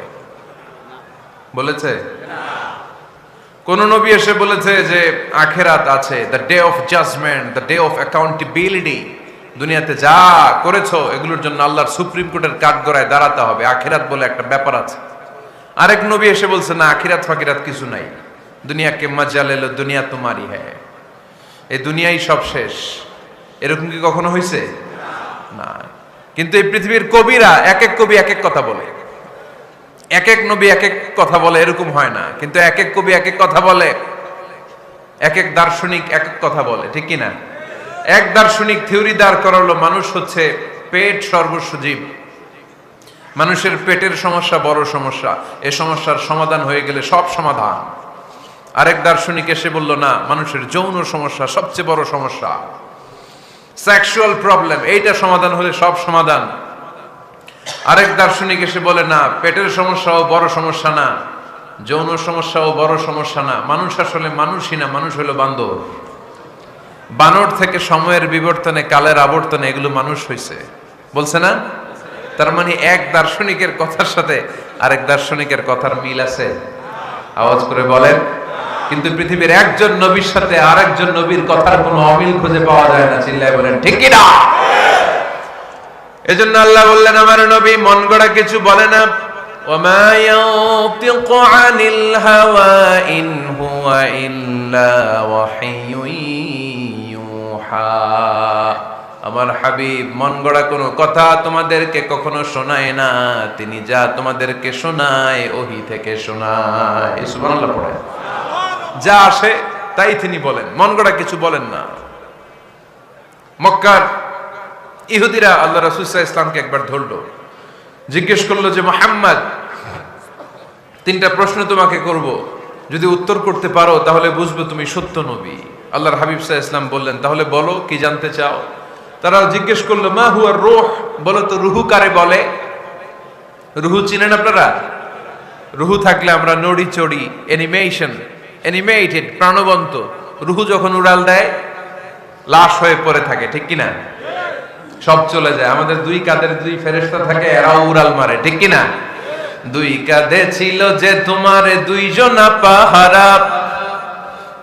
Speaker 1: বলেছে? কোন নবী এসে বলেছে যে আখিরাত আছে, the day of judgement, the day of accountability, দুনিয়াতে যা করেছো এগুলোর জন্য আল্লাহর সুপ্রিম কোর্টের কাঠগড়ায় দাঁড়াতে হবে, আখিরাত বলে একটা ব্যাপার আছে। আরেক নবী এসে বলছে না, আখিরাত ফাকিরাত কিছু নাই, দুনিয়াকে মজা লেলো, দুনিয়া তোমারই হ্যায়, এই দুনিয়াই সব শেষ। এরকম কি কখনো হয়েছে? না। কিন্তু এই পৃথিবীর কবিরা এক এক কবি এক এক কথা বলে, এক এক নবী এক এক কথা বলে, এরকম হয় না। কিন্তু এক এক কবি এক এক কথা বলে, এক এক দার্শনিক এক এক কথা বলে, ঠিক কি না? এক দার্শনিক থিওরি দাঁড় করালো মানুষ হচ্ছে পেট সর্বস্ব জীব, মানুষের পেটের সমস্যা বড় সমস্যা, এ সমস্যার সমাধান হয়ে গেলে সব সমাধান। আরেক দার্শনিক এসে বলল না, মানুষের যৌন সমস্যা সবচেয়ে বড় সমস্যা, সেক্সুয়াল প্রবলেম, এইটা সমাধান হলে সব সমাধান। আরেক দার্শনিক এসে বলে না, পেটের সমস্যাও বড় সমস্যা না, যৌন সমস্যাও বড় সমস্যা না, মানুষ আসলে মানুষই না, মানুষ হলো বান্দর। বানর থেকে সময়ের বিবর্তনে, কালের আবর্তনে এগুলো মানুষ হয়েছে, বলছে না? তার মানে এক দার্শনিকের কথার সাথে আরেক দার্শনিকের কথার মিল আছে? আওয়াজ করে বলেন। কিন্তু পৃথিবীর একজন নবীর সাথে আরেকজন নবীর কথার কোনো অমিল খুঁজে পাওয়া যায় না। চিল্লায় বলেন ঠিক কি না? এজন্য আল্লাহ বললেন আমার নবী মন গড়া কিছু বলে না। ওয়ামা ইয়ানতিকু আনিল হাওয়া ইন হুয়া ইল্লা ওয়াহিয়ুন ইউহা। আমার হাবিব মন গড়া কোনো কথা তোমাদেরকে কখনো শোনায় না, তিনি যা তোমাদেরকে শোনায় ওহী থেকে শোনায়। সুবহানাল্লাহ পড়ে, যা আসে তাই তিনি বলেন, মন গড়া কিছু বলেন না। মক্কার ইহুদিরা আল্লাহ রাসূল সাল্লাল্লাহু আলাইহি ওয়াসাল্লামকে একবার ধরলো, জিজ্ঞেস করলো যে মুহাম্মদ, তিনটা প্রশ্ন তোমাকে করব, যদি উত্তর করতে পারো তাহলে বুঝবো তুমি সত্য নবী। আল্লাহর হাবিব সাল্লাল্লাহু আলাইহি ওয়াসাল্লাম বললেন, তাহলে বলো কি জানতে চাও? তারা জিজ্ঞেস করলো মা হুয়ার রূহ, বলো তো রুহু কারে বলে? রুহু চিনেন আপনারা? রুহু থাকলে আমরা নড়ি চড়ি, অ্যানিমেশন, অ্যানিমেটেড, প্রাণবন্ত। রুহু যখন উড়াল দেয় লাশ হয়ে পড়ে থাকে, ঠিক কিনা? সব চলে যায়। আমাদের দুই কাঁধের দুই ফেরেশতা থাকে, এরাও উড়াল মারে, ঠিক কিনা? দুই কাঁধে ছিল যে তোমারে দুইজনা পাহারা,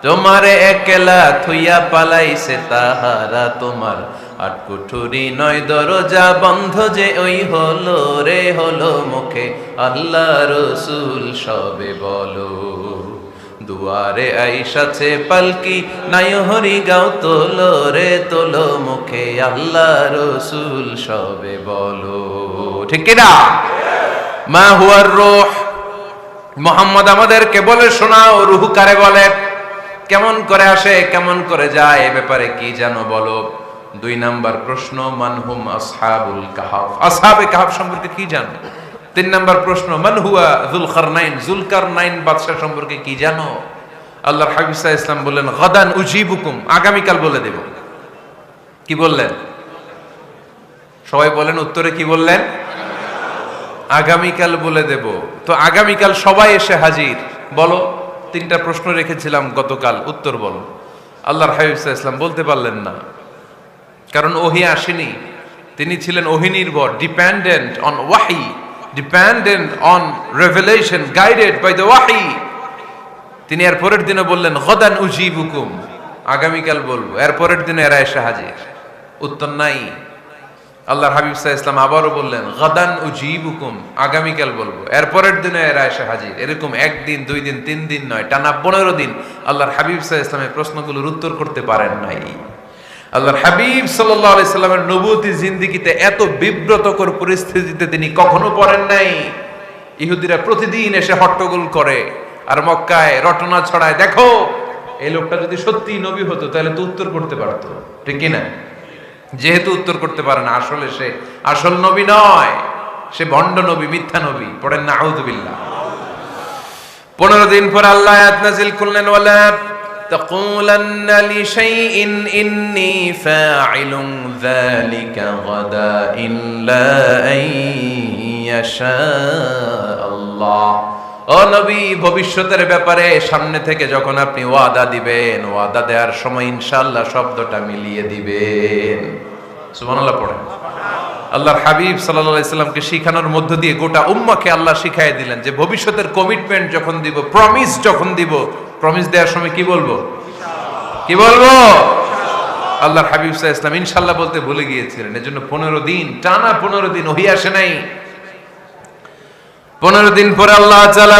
Speaker 1: তোমারে একলা থুইয়া পালাইছে তাহারা, তোমার আট কুঠুরি নয় দরজা বন্ধ যে ওই হলো রে হলো মুখে আল্লাহ রসুল সবে বলো। দুয়ারে আইসাছে পালকি নাই হরি গাও তোলো রে তোলো মুখে আল্লাহ রসুল সবে বলো, ঠিক কিনা? মা হুয়ার রূহ, মুহাম্মদ আমাদেরকে বলে শোনাও রূহ কারে বলে, কেমন করে আসে, কেমন করে যায়, এ ব্যাপারে কি জানো বলো। 2 নাম্বার প্রশ্ন, মানহুম আসহাবুল কাহাফ, আসহাবে কাহাফ সম্পর্কে কি জানো। 3 নাম্বার প্রশ্ন, মান হুয়া যুলকারনাইন, যুলকারনাইন বাদশা সম্পর্কে কি জানো। আল্লাহর হাবিব সাল্লাল্লাহু আলাইহি ওয়াসাল্লাম বললেন গাদান উজিবুকুম, আগামীকাল বলে দেব। কি বললেন? সবাই বলেন উত্তরে কি বললেন? আগামীকাল বলে দেব। তো আগামীকাল সবাই এসে হাজির। বলো, 3টা প্রশ্ন রেখেছিলাম গতকাল, উত্তর বলো। আল্লাহর হাবিব সাল্লাল্লাহু আলাইহি ওয়াসাল্লাম বলতে পারলেন না, কারণ ওহী আসেনি। তিনি ছিলেন ওহী নির্ভর, dependent on wahi, dependent on revelation, guided by the wahi. তিনি এর পরের দিনে বললেন গাদান উজিবুকুম, আগামীকাল বলবো। এর পরের দিনে এরা এসে হাজির, উত্তর নাই। আল্লাহর হাবিব সাল্লাল্লাহু আলাইহি ওয়াসাল্লাম আবারও বললেন গাদান উজিবুকুম, আগামীকাল বলবো। এর পরের দিনে এরা এসে হাজির। এরকম 1 দিন 2 দিন 3 দিন নয়, টানা 15 দিন আল্লাহর হাবিব সাল্লাল্লাহু আলাইহি ওয়াসাল্লামের প্রশ্নগুলোর উত্তর করতে পারেন নাই। আল্লাহর হাবিব সাল্লাল্লাহু আলাইহি সাল্লামের নবুয়তি জিন্দেগিতে এত বিব্রতকর পরিস্থিতিতে তিনি কখনো পড়েন নাই। ইহুদিরা প্রতিদিন এসে হট্টগোল করে আর মক্কায় রটনা ছড়ায়, দেখো এই লোকটা যদি সত্যি নবী হতো তাহলে তো উত্তর করতে পারতো, ঠিক কি না? যেহেতু উত্তর করতে পারে না, আসলে সে আসল নবী নয়, সে ভণ্ড নবী, মিথ্যা নবী। পড়েন না আউযুবিল্লাহ। 15 দিন পর আল্লাহ আয়াত নাযিল করলেন ওয়ালা তাকুলান্না লিশাইইন ইন্নী ফাইলুন যালিকা গাদা ইল্লা আইয়াশা আল্লাহ। ও নবী, ভবিষ্যতের ব্যাপারে সামনে থেকে যখন আপনি ওয়াদা দিবেন, ওয়াদা দেওয়ার সময় ইনশাআল্লাহ শব্দটা মিলিয়ে দিবেন। সুবহানাল্লাহ পড়েন। আল্লাহর হাবিব সাল্লাল্লাহু আলাইহি সাল্লামকে শিখানোর মধ্য দিয়ে গোটা উম্মাহকে আল্লাহ শিখাইয়ে দিলেন যে ভবিষ্যতের কমিটমেন্ট যখন দিব, প্রমিস যখন দিব, প্রমিস দেওয়ার সময় কি বলবো? কি বলবো? আল্লাহর হাবিব সাল্লাল্লাহু আলাইহি সাল্লাম ইনশাআল্লাহ বলতে ভুলে গিয়েছিলেন। এজন্য 15 দিন, টানা 15 দিন ওহী আসে নাই। 15 দিন পরে আল্লাহ তাআলা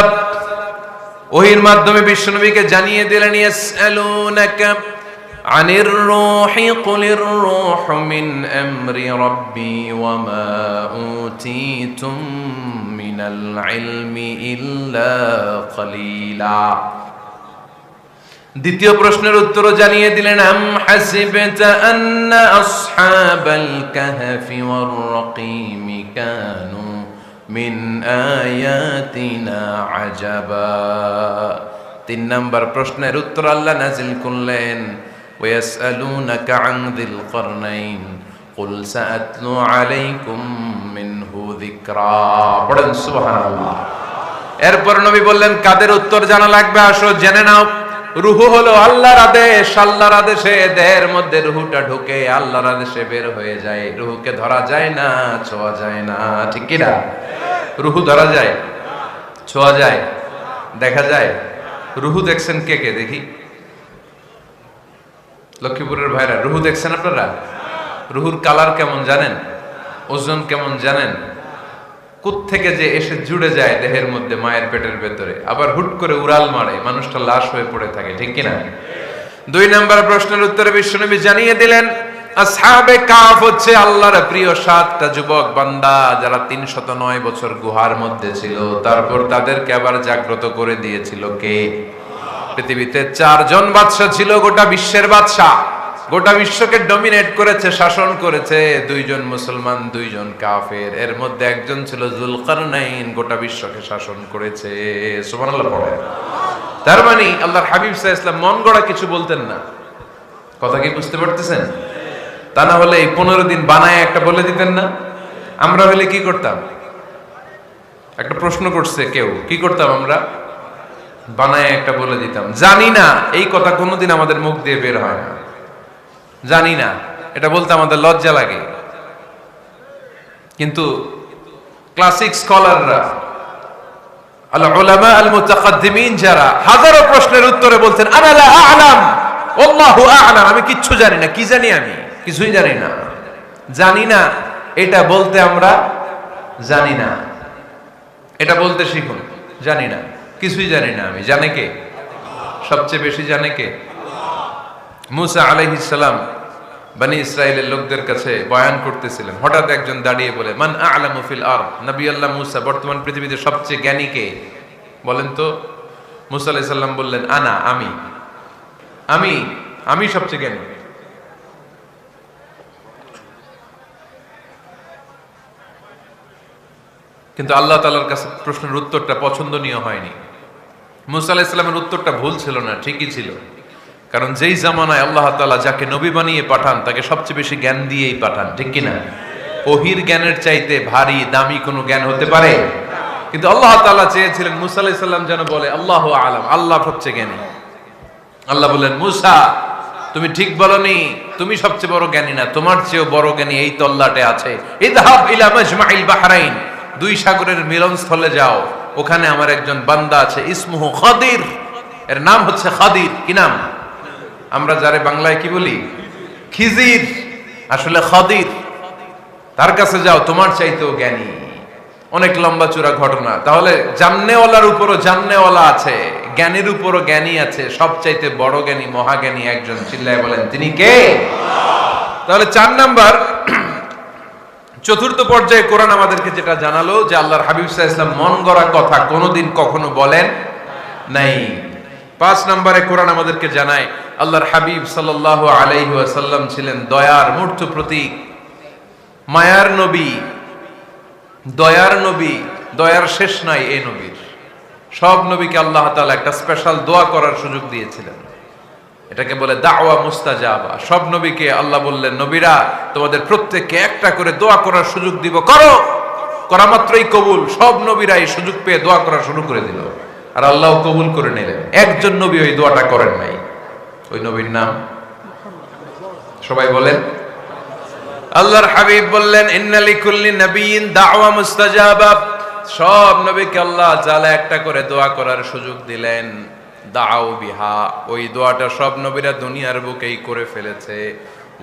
Speaker 1: ওহীর মাধ্যমে বিশ্বনবীকে জানিয়ে দিলেন ইয়াসআলুনাকা আনির রূহি কুলির রূহু মিন আমরি রাব্বি ওয়া মা উতীতুম মিনাল ইলমি ইল্লা কলিলা। দ্বিতীয় প্রশ্নের উত্তরও জানিয়ে দিলেন আম হাসিবতা আন্না আসহাবাল কাহফি ওয়ার রাকিম কানু মিন আয়াতিনা আজাবা। 3 নাম্বার প্রশ্নের উত্তর আল্লাহ নাযিল করলেন ওয়াসআলুনাকা আন যিল কারনাইন কুল সাআতলু আলাইকুম মিনহু যিকরা। পড়েন সুবহানাল্লাহ। এরপর নবী বললেন কাদের উত্তর জানা লাগবে, আসো জেনে নাও। রূহ হলো আল্লাহর আদেশ, আল্লাহর আদেশে দেহের মধ্যে রূহটা ঢুকে আল্লাহর আদেশে বের হয়ে যায়। রূহকে ধরা যায় না, ছোঁয়া যায় না, ঠিক কি না? রূহ ধরা যায়, ছোঁয়া যায়, দেখা যায়? রূহ দেখছেন কে কে? দেখি লক্ষ্মীপুরের ভাইরা, রূহ দেখছেন আপনারা? রূহুর কালার কেমন জানেন? ওজন কেমন জানেন? কোত্থেকে যে এসে জুড়ে যায় দেহের মধ্যে, মায়ের পেটের ভেতরে, আবার হুট করে উড়াল মারে, মানুষটা লাশ হয়ে পড়ে থাকে, ঠিক কিনা? 2 নাম্বার প্রশ্নের উত্তরে বিশ্বনবী জানিয়ে দিলেন আসহাবে কাহফ হচ্ছে আল্লাহর প্রিয় 7টা যুবক বান্দা যারা 309 বছর গুহার মধ্যে ছিল। তারপর তাদেরকে আবার জাগ্রত করে দিয়েছিল কে? পৃথিবীতে 4 জন বাদশা ছিল, গোটা বিশ্বের বাদশা, গোটা বিশ্বকে ডমিনেট করেছে, শাসন করেছে। 2 জন মুসলমান, 2 জন কাফের। এর মধ্যে একজন ছিল যুলকারনাইন, গোটা বিশ্বকে শাসন করেছে। সুবহানাল্লাহ পড়ে। তার মানে আল্লাহর হাবিব সাল্লাল্লাহু আলাইহি ওয়াসাল্লাম মন গড়া কিছু বলতেন না। কথা কি বুঝতে পারতেছেন? তা না হলে এই 15 দিন বানায় একটা বলে দিতেন না? আমরা হলে কি করতাম? একটা প্রশ্ন করছে কেউ, কি করতাম আমরা? বানায় একটা বলে দিতাম। জানি না এই কথা কোনোদিন আমাদের মুখ দিয়ে বের হয় না, জানি না, এটা বলতে আমাদের লজ্জা লাগে। কিন্তু ক্লাসিক স্কলাররা, আল উলামা আল মুতাকাদ্দিমিন যারা হাজারো প্রশ্নের উত্তরে বলছেন আনা লা আ'লাম আল্লাহু আ'লাম, আমি কিচ্ছু জানি না। কি জানি? আমি কিছুই জানি না। জানি না এটা বলতে আমরা জানি না, এটা বলতে শিখুন। জানি না, কিছুই জানি না আমি। জানে কে? সবচেয়ে বেশি জানে কে? মুসা আলাইহিস সালাম বনি ইসরাইলের লোকদের কাছে বয়ান করতেছিলেন, হঠাৎ একজন দাঁড়িয়ে বলে, মান আ'লামু ফিল আরদ, নবী আল্লাহ মুসা, বর্তমান পৃথিবীতে সবচেয়ে জ্ঞানী কে বলেন তো? মুসা আলাইহিস সালাম বললেন, আনা, আমি সবচেয়ে জ্ঞানী। কিন্তু আল্লাহ তাআলার কাছে প্রশ্নের উত্তরটা পছন্দনীয় হয়নি। মুসা আলাইহিস সালামের উত্তরটা ভুল ছিল না, ঠিকই ছিল। কারণ যেই জামানায় আল্লাহ তাআলা যাকে নবী বানিয়ে পাঠান তাকে সবচেয়ে বেশি জ্ঞান দিয়েই পাঠান, ঠিক কিনা? ওহির জ্ঞানের চাইতে ভারী দামি কোনো জ্ঞান হতে পারে? কিন্তু আল্লাহ তাআলা চেয়েছিলেন মুসা আলাইহিস সালাম যেন বলে আল্লাহু আ'লাম, আল্লাহ সবচেয়ে জ্ঞানী। আল্লাহ বললেন, মুসা তুমি ঠিক বলনি, তুমি সবচেয়ে বড় জ্ঞানী না, তোমার চেয়েও বড় জ্ঞানী এই তল্লাটে আছে। ইযহাব ইলা মাজমাইল বাহরাইন, দুই সাগরের মিলনস্থলে যাও, ওখানে আমার একজন বান্দা আছে, ইসমুহু খাদির, এর নাম হচ্ছে খাদির। কি নাম? আমরা যারে বাংলায় কি বলি? খিজির, আসলে খাদির। তার কাছে যাও, তোমার চাইতেও জ্ঞানী। অনেক লম্বা চূড়া ঘটনা। তাহলে জান্নেওয়ালার উপরও জান্নেওয়ালা আছে, জ্ঞানীর উপরও জ্ঞানী আছে, সবচাইতে বড় জ্ঞানী মহাজ্ঞানী একজন, চিল্লায় বলেন তিনি কে? তাহলে 4 নাম্বার, চতুর্থ পর্যায়ে কোরআন আমাদেরকে যেটা জানালো যে আল্লাহর হাবিব সাল্লাল্লাহু আলাইহি ওয়াসাল্লাম মন গড়া কথা কোনোদিন কখনো বলেন নাই। 5 নম্বরে কোরআন আমাদেরকে জানায় আল্লাহর হাবিব সাল্লাল্লাহু আলাইহি ওয়াসাল্লাম ছিলেন দয়ার মূর্ত প্রতীক, মায়ার নবী, দয়ার নবী, দয়ার শেষ নাই এই নবীর। সব নবীকে আল্লাহ তাআলা একটা স্পেশাল দোয়া করার সুযোগ দিয়েছিলেন, এটাকে বলে দাওয়া মুস্তাজাবা। সব নবীকে আল্লাহ বললেন, নবীরা তোমাদের প্রত্যেককে একটা করে দোয়া করার সুযোগ দিব, করো। করা মাত্রই কবুল। সব নবীরা এই সুযোগ পেয়ে দোয়া করা শুরু করে দিল, আর আল্লাহ কবুল করে নিলেন। একজন নবী ওই দোয়াটা করেন নাই। ওই নবীর নাম সবাই বলেন। আল্লাহর হাবিব বললেন, ইন্না লিকুল্লি নাবিয়্যিন দাওয়া মুস্তাজাবা। সব নবীকে আল্লাহ তাআলা একটা করে দোয়া করার সুযোগ দিলেন। দাও বিহা, ওই দোয়াটা সব নবীরা দুনিয়ার বুকেই করে ফেলেছে।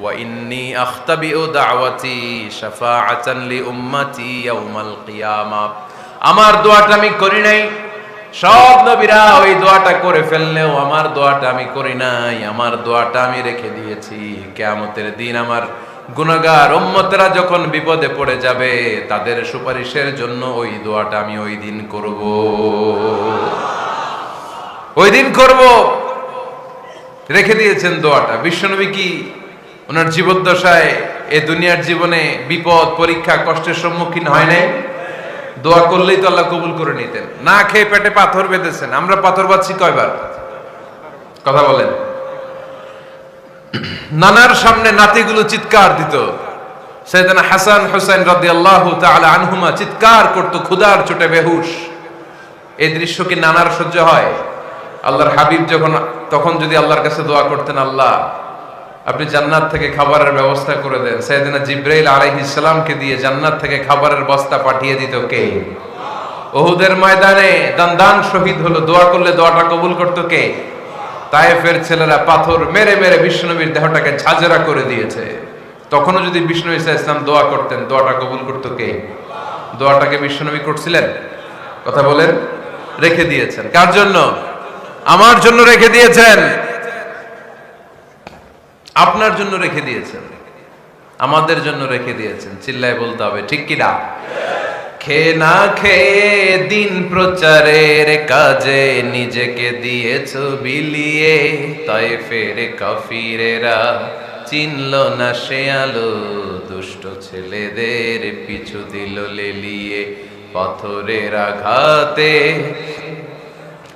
Speaker 1: ওয়া ইন্নী আখতাবিউ দাওয়াতি শাফাআতান লি উম্মতি ইয়াউমাল কিয়ামা। আমার দোয়াটা আমি করি নাই, সব নবীরা ওই দোয়াটা করে ফেললেও আমার দোয়াটা আমি করি নাই। আমার দোয়াটা আমি রেখে দিয়েছি, কিয়ামতের দিন আমার গুনাহগার উম্মতেরা যখন বিপদে পড়ে যাবে তাদের সুপারিশের জন্য ওই দোয়াটা আমি ওই দিন করব, ওই দিন করব। রেখে দিয়েছেন দোয়াটা। বিশ্বনবী কি ওনার জীবদ্দশায় এ দুনিয়ার জীবনে বিপদ, পরীক্ষা, কষ্টের সম্মুখীন হয় নাই? দোয়া করলেই তো আল্লাহ কবুল করে নিতেন। না খেয়ে পেটে পাথর বেঁধেছেন। আমরা পাথর বাঁধছি কয়বার? কথা বলেন। নানার সামনে নাতিগুলো চিৎকার দিত। সাইয়েদনা হাসান হুসাইন রাদিয়াল্লাহু তাআলা আনহুমা চিৎকার করত, ক্ষুধার চোটে বেহুশ। এই দৃশ্য কি নানার সহ্য হয়? আল্লাহর হাবিব তখন যদি আল্লাহর কাছে দোয়া করতেন, আল্লাহ আপনি জান্নাত থেকে খাবারের ব্যবস্থা করে দেন, সাইয়েদনা জিবরাইল আলাইহিস সালামকে দিয়ে জান্নাত থেকে খাবারের বস্তা পাঠিয়ে দিত কে? উহুদের ময়দানে দান শহীদ হলো, দোয়া করলে দোয়াটা কবুল করতো কে? তায়েফের ছেলেরা পাথর মেরে মেরে বিশ্বনবীর দেহটাকে ঝাঁঝরা করে দিয়েছে। তখনও যদি বিষ্ণু ঈসা ইসলাম দোয়া করতেন, দোয়াটা কবুল করতো কে? দোয়াটাকে বিশ্বনবী করছিলেন? কথা বলেন। রেখে দিয়েছেন। কার জন্য? আমার জন্য রেখে দিয়েছেন, আপনার জন্য রেখে দিয়েছেন, আমাদের জন্য রেখে দিয়েছেন। চিল্লায় বলতে হবে ঠিক কি না? খেয়ে না খেয়ে দিন প্রচারের কাজে নিজেকে দিয়েছ বিলিয়ে, তায়েফের কাফিরেরা চিনল না সে আলো, দুষ্ট ছেলেদের পিছু দিল লেলিয়ে। পাথরের আঘাতে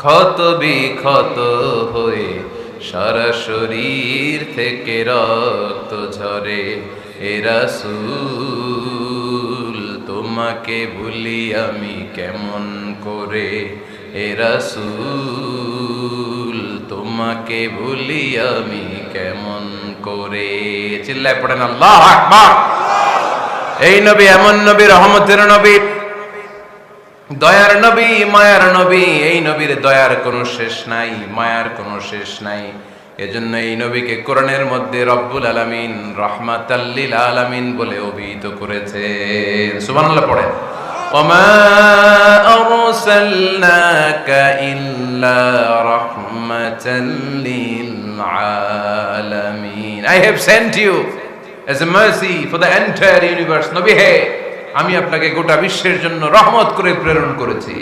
Speaker 1: ক্ষত বিক্ষত হয়ে সারা শরীর থেকে রক্ত ঝরে। এ রাসূল তোমাকে ভুলি আমি কেমন করে, এ রাসূল তোমাকে ভুলি আমি কেমন করে। চিল্লায় পড়েন আল্লাহু আকবার। এই নবী এমন নবী, রহমতের নবী, দয়ার নবী, মায়ার নবী। এই নবীর দয়ার কোনো শেষ নাই, মায়ার কোনো শেষ নাই। এজন্য এই নবীকে কোরআনের মধ্যে রব্বুল আলামিন রাহমাতাল লিল আলামিন বলে অভিহিত করেছেন। সুবহানাল্লাহ পড়েন। ওমা আরসালনাকা ইল্লা রাহমাতাল রাহমাতাল লিল আলামিন। I have sent you as a mercy for the entire universe. নবী হে, আমি আপনাকে গোটা বিশ্বের জন্য রহমত করে প্রেরণ করেছি।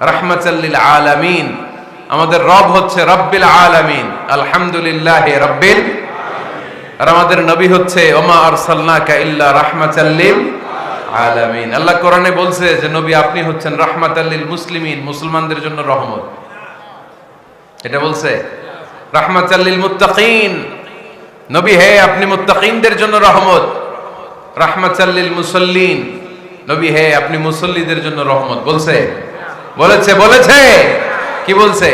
Speaker 1: রাহমাতাল লিল আলামিন, আমাদের রব হচ্ছে রব্বিল আলামিন, আলহামদুলিল্লাহি রাব্বিল। আর আমাদের নবী হচ্ছে ওমা আরসালনাকা ইল্লা রাহমাতাল লিল আলামিন। আল্লাহ কোরআনে বলছে যে নবী আপনি হচ্ছেন রাহমাতাল লিল মুসলিমিন, মুসলমানদের জন্য রহমত। এটা বলছে রাহমাতাল লিল মুত্তাকিন, নবী হে আপনি মুত্তাকিনদের জন্য রহমত। রাহমাতাল লিল মুসাল্লিন, নবী হে আপনি মুসল্লিদের জন্য রহমত। বলছে বলেছে কি বলছে?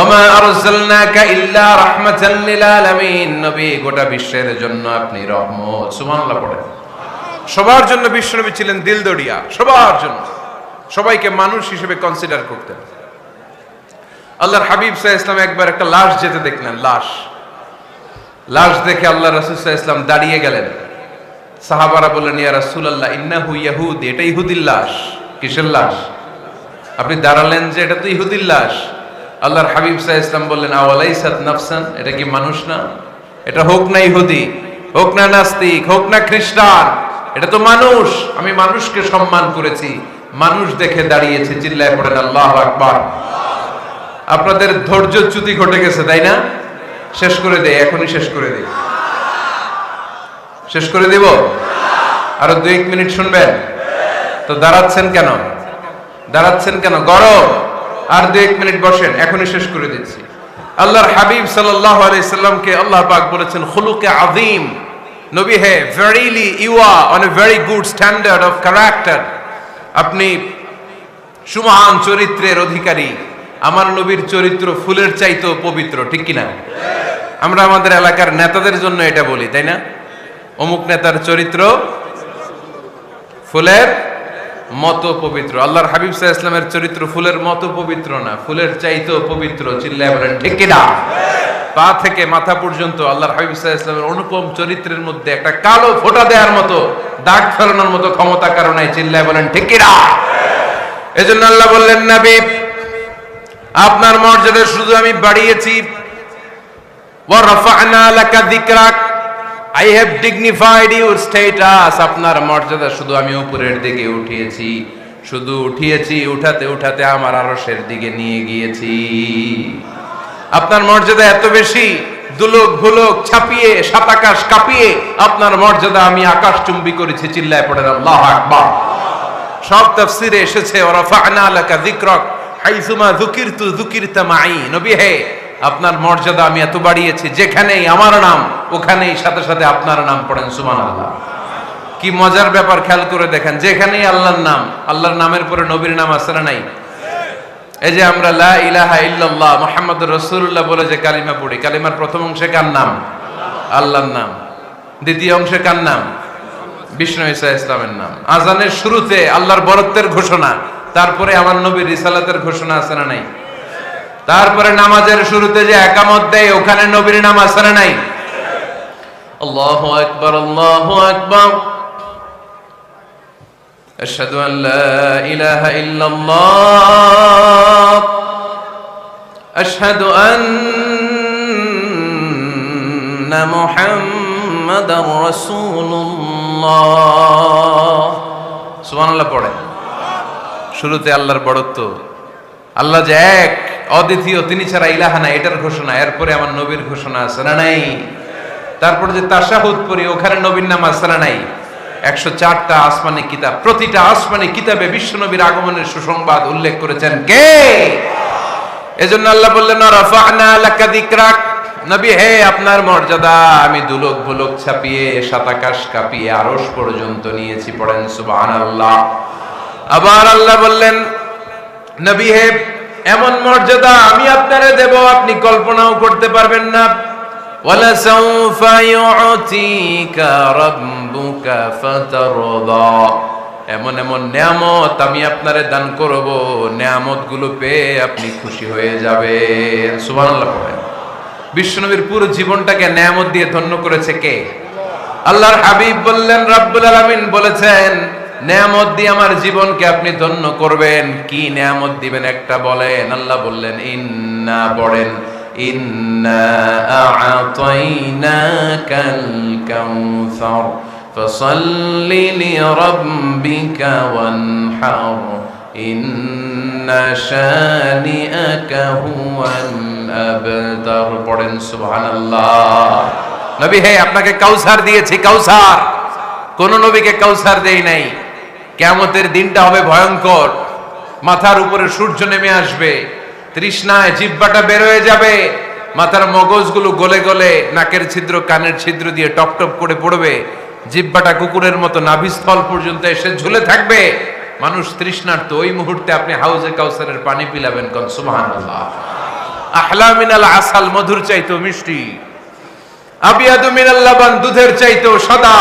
Speaker 1: ওমা আরসালনাকা ইল্লা রাহমাতাল লিল আলামিন, নবী গোটা বিশ্বের জন্য আপনি রহমত। সুবহানাল্লাহ পড়ে। সবার জন্য বিশ্বনবী ছিলেন দিলদরিয়া, সবার জন্য, সবাইকে মানুষ হিসেবে কনসিডার করতেন। আল্লাহর হাবিব সাল্লাল্লাহু আলাইহি ওয়াসাল্লাম একবার একটা লাশ যেতে দেখলেন, লাশ দেখে আল্লাহ রাসূল সাল্লাল্লাহু আলাইহি ওয়াসাল্লাম দাঁড়িয়ে গেলেন। সাহাবারা বললেন ইয়া রাসূলুল্লাহ ইন্নাহু ইয়াহুদি, এটা ইহুদির লাশ। কিসের লাশ? আপনি দাঁড়ালেন যে এটা তো ইহুদির লাশ। আল্লাহর হাবিব সাল্লাল্লাহু আলাইহি ওয়াসাল্লাম বললেন আওয়ালাইসাত নাফসান, এটা কি মানুষ না? এটা হোক না ইহুদি, হোক না নাস্তিক, হোক না খ্রিস্টান, এটা তো মানুষ। আমি মানুষকে সম্মান করেছি, মানুষ দেখে দাঁড়িয়েছে। চিল্লায় পড়েন আল্লাহু আকবার। আপনাদের ধৈর্যচ্যুতি ঘটে গেছে, তাই না? শেষ করে দেই, এখনই শেষ করে দেই। শেষ করে দিব? আরো 2-1 মিনিট শুনবেন তো? দাঁড়াচ্ছেন কেন? গরম। আর 2-1 মিনিট বসেন, এখনই শেষ করে দিচ্ছি। আল্লাহর হাবিব সাল্লাল্লাহু আলাইহি সাল্লামকে আল্লাহ পাক বলেছেন খুলুকে আযীম, নবী হে verily you are on a very good standard of character, আপনি সুমহান চরিত্রের অধিকারী। আমার নবীর চরিত্র ফুলের চাইতেও পবিত্র, ঠিক কিনা? আমরা আমাদের এলাকার নেতাদের জন্য এটা বলি, তাই না? অমুক নেতার চরিত্র ফুলের মতো পবিত্র। আল্লাহর হাবিব সাল্লাল্লাহু আলাইহি ওয়াসাল্লামের চরিত্র ফুলের মতো পবিত্র না, ফুলের চাইতেও পবিত্র। চিল্লায় বলেন ঠিক কিনা? পা থেকে মাথা পর্যন্ত আল্লাহর হাবিব সাল্লাল্লাহু আলাইহি ওয়াসাল্লামের অনুপম চরিত্রের মধ্যে একটা কালো ফোঁটা দেওয়ার মতো, দাগ ফেলানোর মতো ক্ষমতা কারণে। চিল্লায় বলেন ঠিক কিনা? এজন্য আল্লাহ বললেন নবী আপনার মর্যাদা শুধু আমি বাড়িয়েছি, ওয়া রাফা'না লাকা যিকরাক, I have dignified your status, আপনার মর্যাদা শুধু আমি উপরের দিকে উঠিয়েছি, শুধু উঠিয়েছি, উঠাতে উঠাতে আমার আরশের দিকে নিয়ে গিয়েছি। আপনার মর্যাদা এত বেশি, দুলোক ভুলোক ছাপিয়ে, সাত আকাশ কাঁপিয়ে আপনার মর্যাদা আমি আকাশচুম্বী করেছি। চিল্লায় পড়েন আল্লাহু আকবার। সব তাফসীরে এসেছে ওয়া রাফা'না লাকা যিকরাক হাইসুমা যুকিরতু যুকিরতা মাই, নবী হে আপনার মর্যাদা আমি এত বাড়িয়েছি, যেখানেই আমার নাম ওখানেই সাথে সাথে আপনার নাম। পড়েন সুবহানাল্লাহ। কি মজার ব্যাপার, খেয়াল করে দেখেন, যেখানেই আল্লাহর নাম, আল্লাহর নামের পরে নবীর নাম আছে না নাই? এই যে আমরা লা ইলাহা ইল্লাল্লাহ মুহাম্মাদুর রাসূলুল্লাহ বলে যে কালিমা পড়ি, কালিমার প্রথম অংশে কার নাম? আল্লাহর নাম। দ্বিতীয় অংশে কার নাম? বিষ্ণু ঈসা ইসলামের নাম। আজানের শুরুতে আল্লাহর বরত্বের ঘোষণা, তারপরে আমার নবীর রিসালাতের ঘোষণা আছে না নাই? তারপরে নামাজের শুরুতে যে একামত দেয় ওখানে নবীর নাম আছে না নাই? আল্লাহু আকবার, আল্লাহু আকবার, আশহাদু আন লা ইলাহা ইল্লাল্লাহ, আশহাদু আন্না মুহাম্মাদার রাসূলুল্লাহ। সুবহানাল্লাহ পড়েন। শুরুতে আল্লাহর বড়ত্ব, আল্লাহ যে এক অদ্বিতীয়, তিনি ছাড়া ইলাহা নাই, এটার ঘোষণা। এরপরে আমার নবীর ঘোষণা আছে না নাই? তারপরে যে তাশাহুদ পড়ি ওখানে নবীর নাম আছে না নাই? 104টা আসমানি কিতাব, প্রতিটা আসমানি কিতাবে বিশ্ব নবীর আগমনের সুসংবাদ উল্লেখ করেছেন কে? এজন্য আল্লাহ বললেন রাফা'না লাকা যিকরাক, নবী হে আপনার মর্যাদা আমি দুলোক ভুলোক ছাপিয়ে, সাত আকাশ কাঁপিয়ে আরশ পর্যন্ত নিয়েছি। পড়েন সুবহানাল্লাহ। আবার আল্লাহ বললেন নবী হে এমন মর্যাদা আমি আপনারে দেব আপনি কল্পনাও করতে পারবেন না। ওয়ালা সাউফা ইউতিকা রাব্বুকা ফাতারদা, এমন এমন নিয়ামত আমি আপনারে দান করব, নিয়ামতগুলো পেয়ে আপনি খুশি হয়ে যাবেন। সুবহানাল্লাহ পড়েন। বিশ্বনবীর পুরো জীবনটাকে নিয়ামত দিয়ে ধন্য করেছে কে? আল্লাহর হাবিব বললেন, রব্বুল আলামিন বলেছেন নিয়ামত দিয়ে আমার জীবনকে আপনি ধন্য করবেন। কি নিয়ামত দিবেন একটা বলেন? আল্লাহ বললেন ইন্না পড়েন, ইন্না আ'তাইনাকাল কাউসার ফাসাল্লি লিরাব্বিকা ওয়ানহার ইন্না শানিআকা হুয়াল আবতার। পড়েন সুবহানাল্লাহ। নবী হে, আপনাকে কাউসার দিয়েছি, কাউসার। কোন নবীকে কাউসার দেই নাই। কিয়ামতের দিনটা হবে ভয়ঙ্কর। মাথার উপরে সূর্য নেমে আসবে, তৃষ্ণায় জিহ্বাটা বের হয়ে যাবে, মাথার মগজগুলো গলে গলে নাকের ছিদ্র কানের ছিদ্র দিয়ে টপ টপ করে পড়বে, জিহ্বাটা কুকুরের মতো নাভিস্থল পর্যন্ত এসে ঝুলে থাকবে। মানুষ তৃষ্ণার্ত। ওই মুহূর্তে আপনি হাউজে কাউসারের পানি পিলাবেন। কোন সুবহানাল্লাহ। আহলা মিনাল আসাল, মধুর চাইতেও মিষ্টি। আবিয়াদু মিনাল লাবান, দুধের চাইতেও সাদা।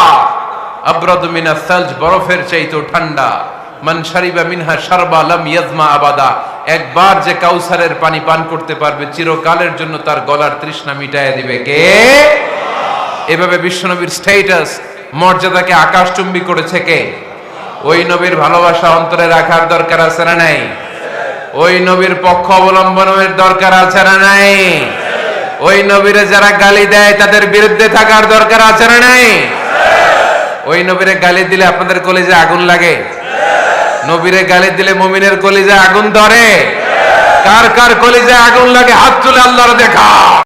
Speaker 1: আবরাদু মিনাস সালজ, বরফের চাইতেও ঠান্ডা। মান শারিবা মিনহা শারবা লাম ইয়াজমা আবাদা, একবার যে কাউসারের পানি পান করতে পারবে চিরকালের জন্য তার গলার তৃষ্ণা মিটাইয়া দিবে কে? এভাবে বিশ্বনবীর স্ট্যাটাস, মর্যাদাকে আকাশচুম্বী করেছে কে? ওই নবীর ভালোবাসা অন্তরে রাখার দরকার আছে না নাই? ওই নবীর পক্ষ অবলম্বনের দরকার আছে না নাই? ওই নবীরে যারা গালি দেয় তাদের বিরুদ্ধে থাকার দরকার আছে না নাই? ওই নবীরে গালি দিলে আপনাদের কলিজে আগুন লাগে? নবীরে গালি দিলে মুমিনের কলিজে আগুন ধরে? কার কার কলিজে আগুন লাগে হাত তুলে আল্লাহর দেখা।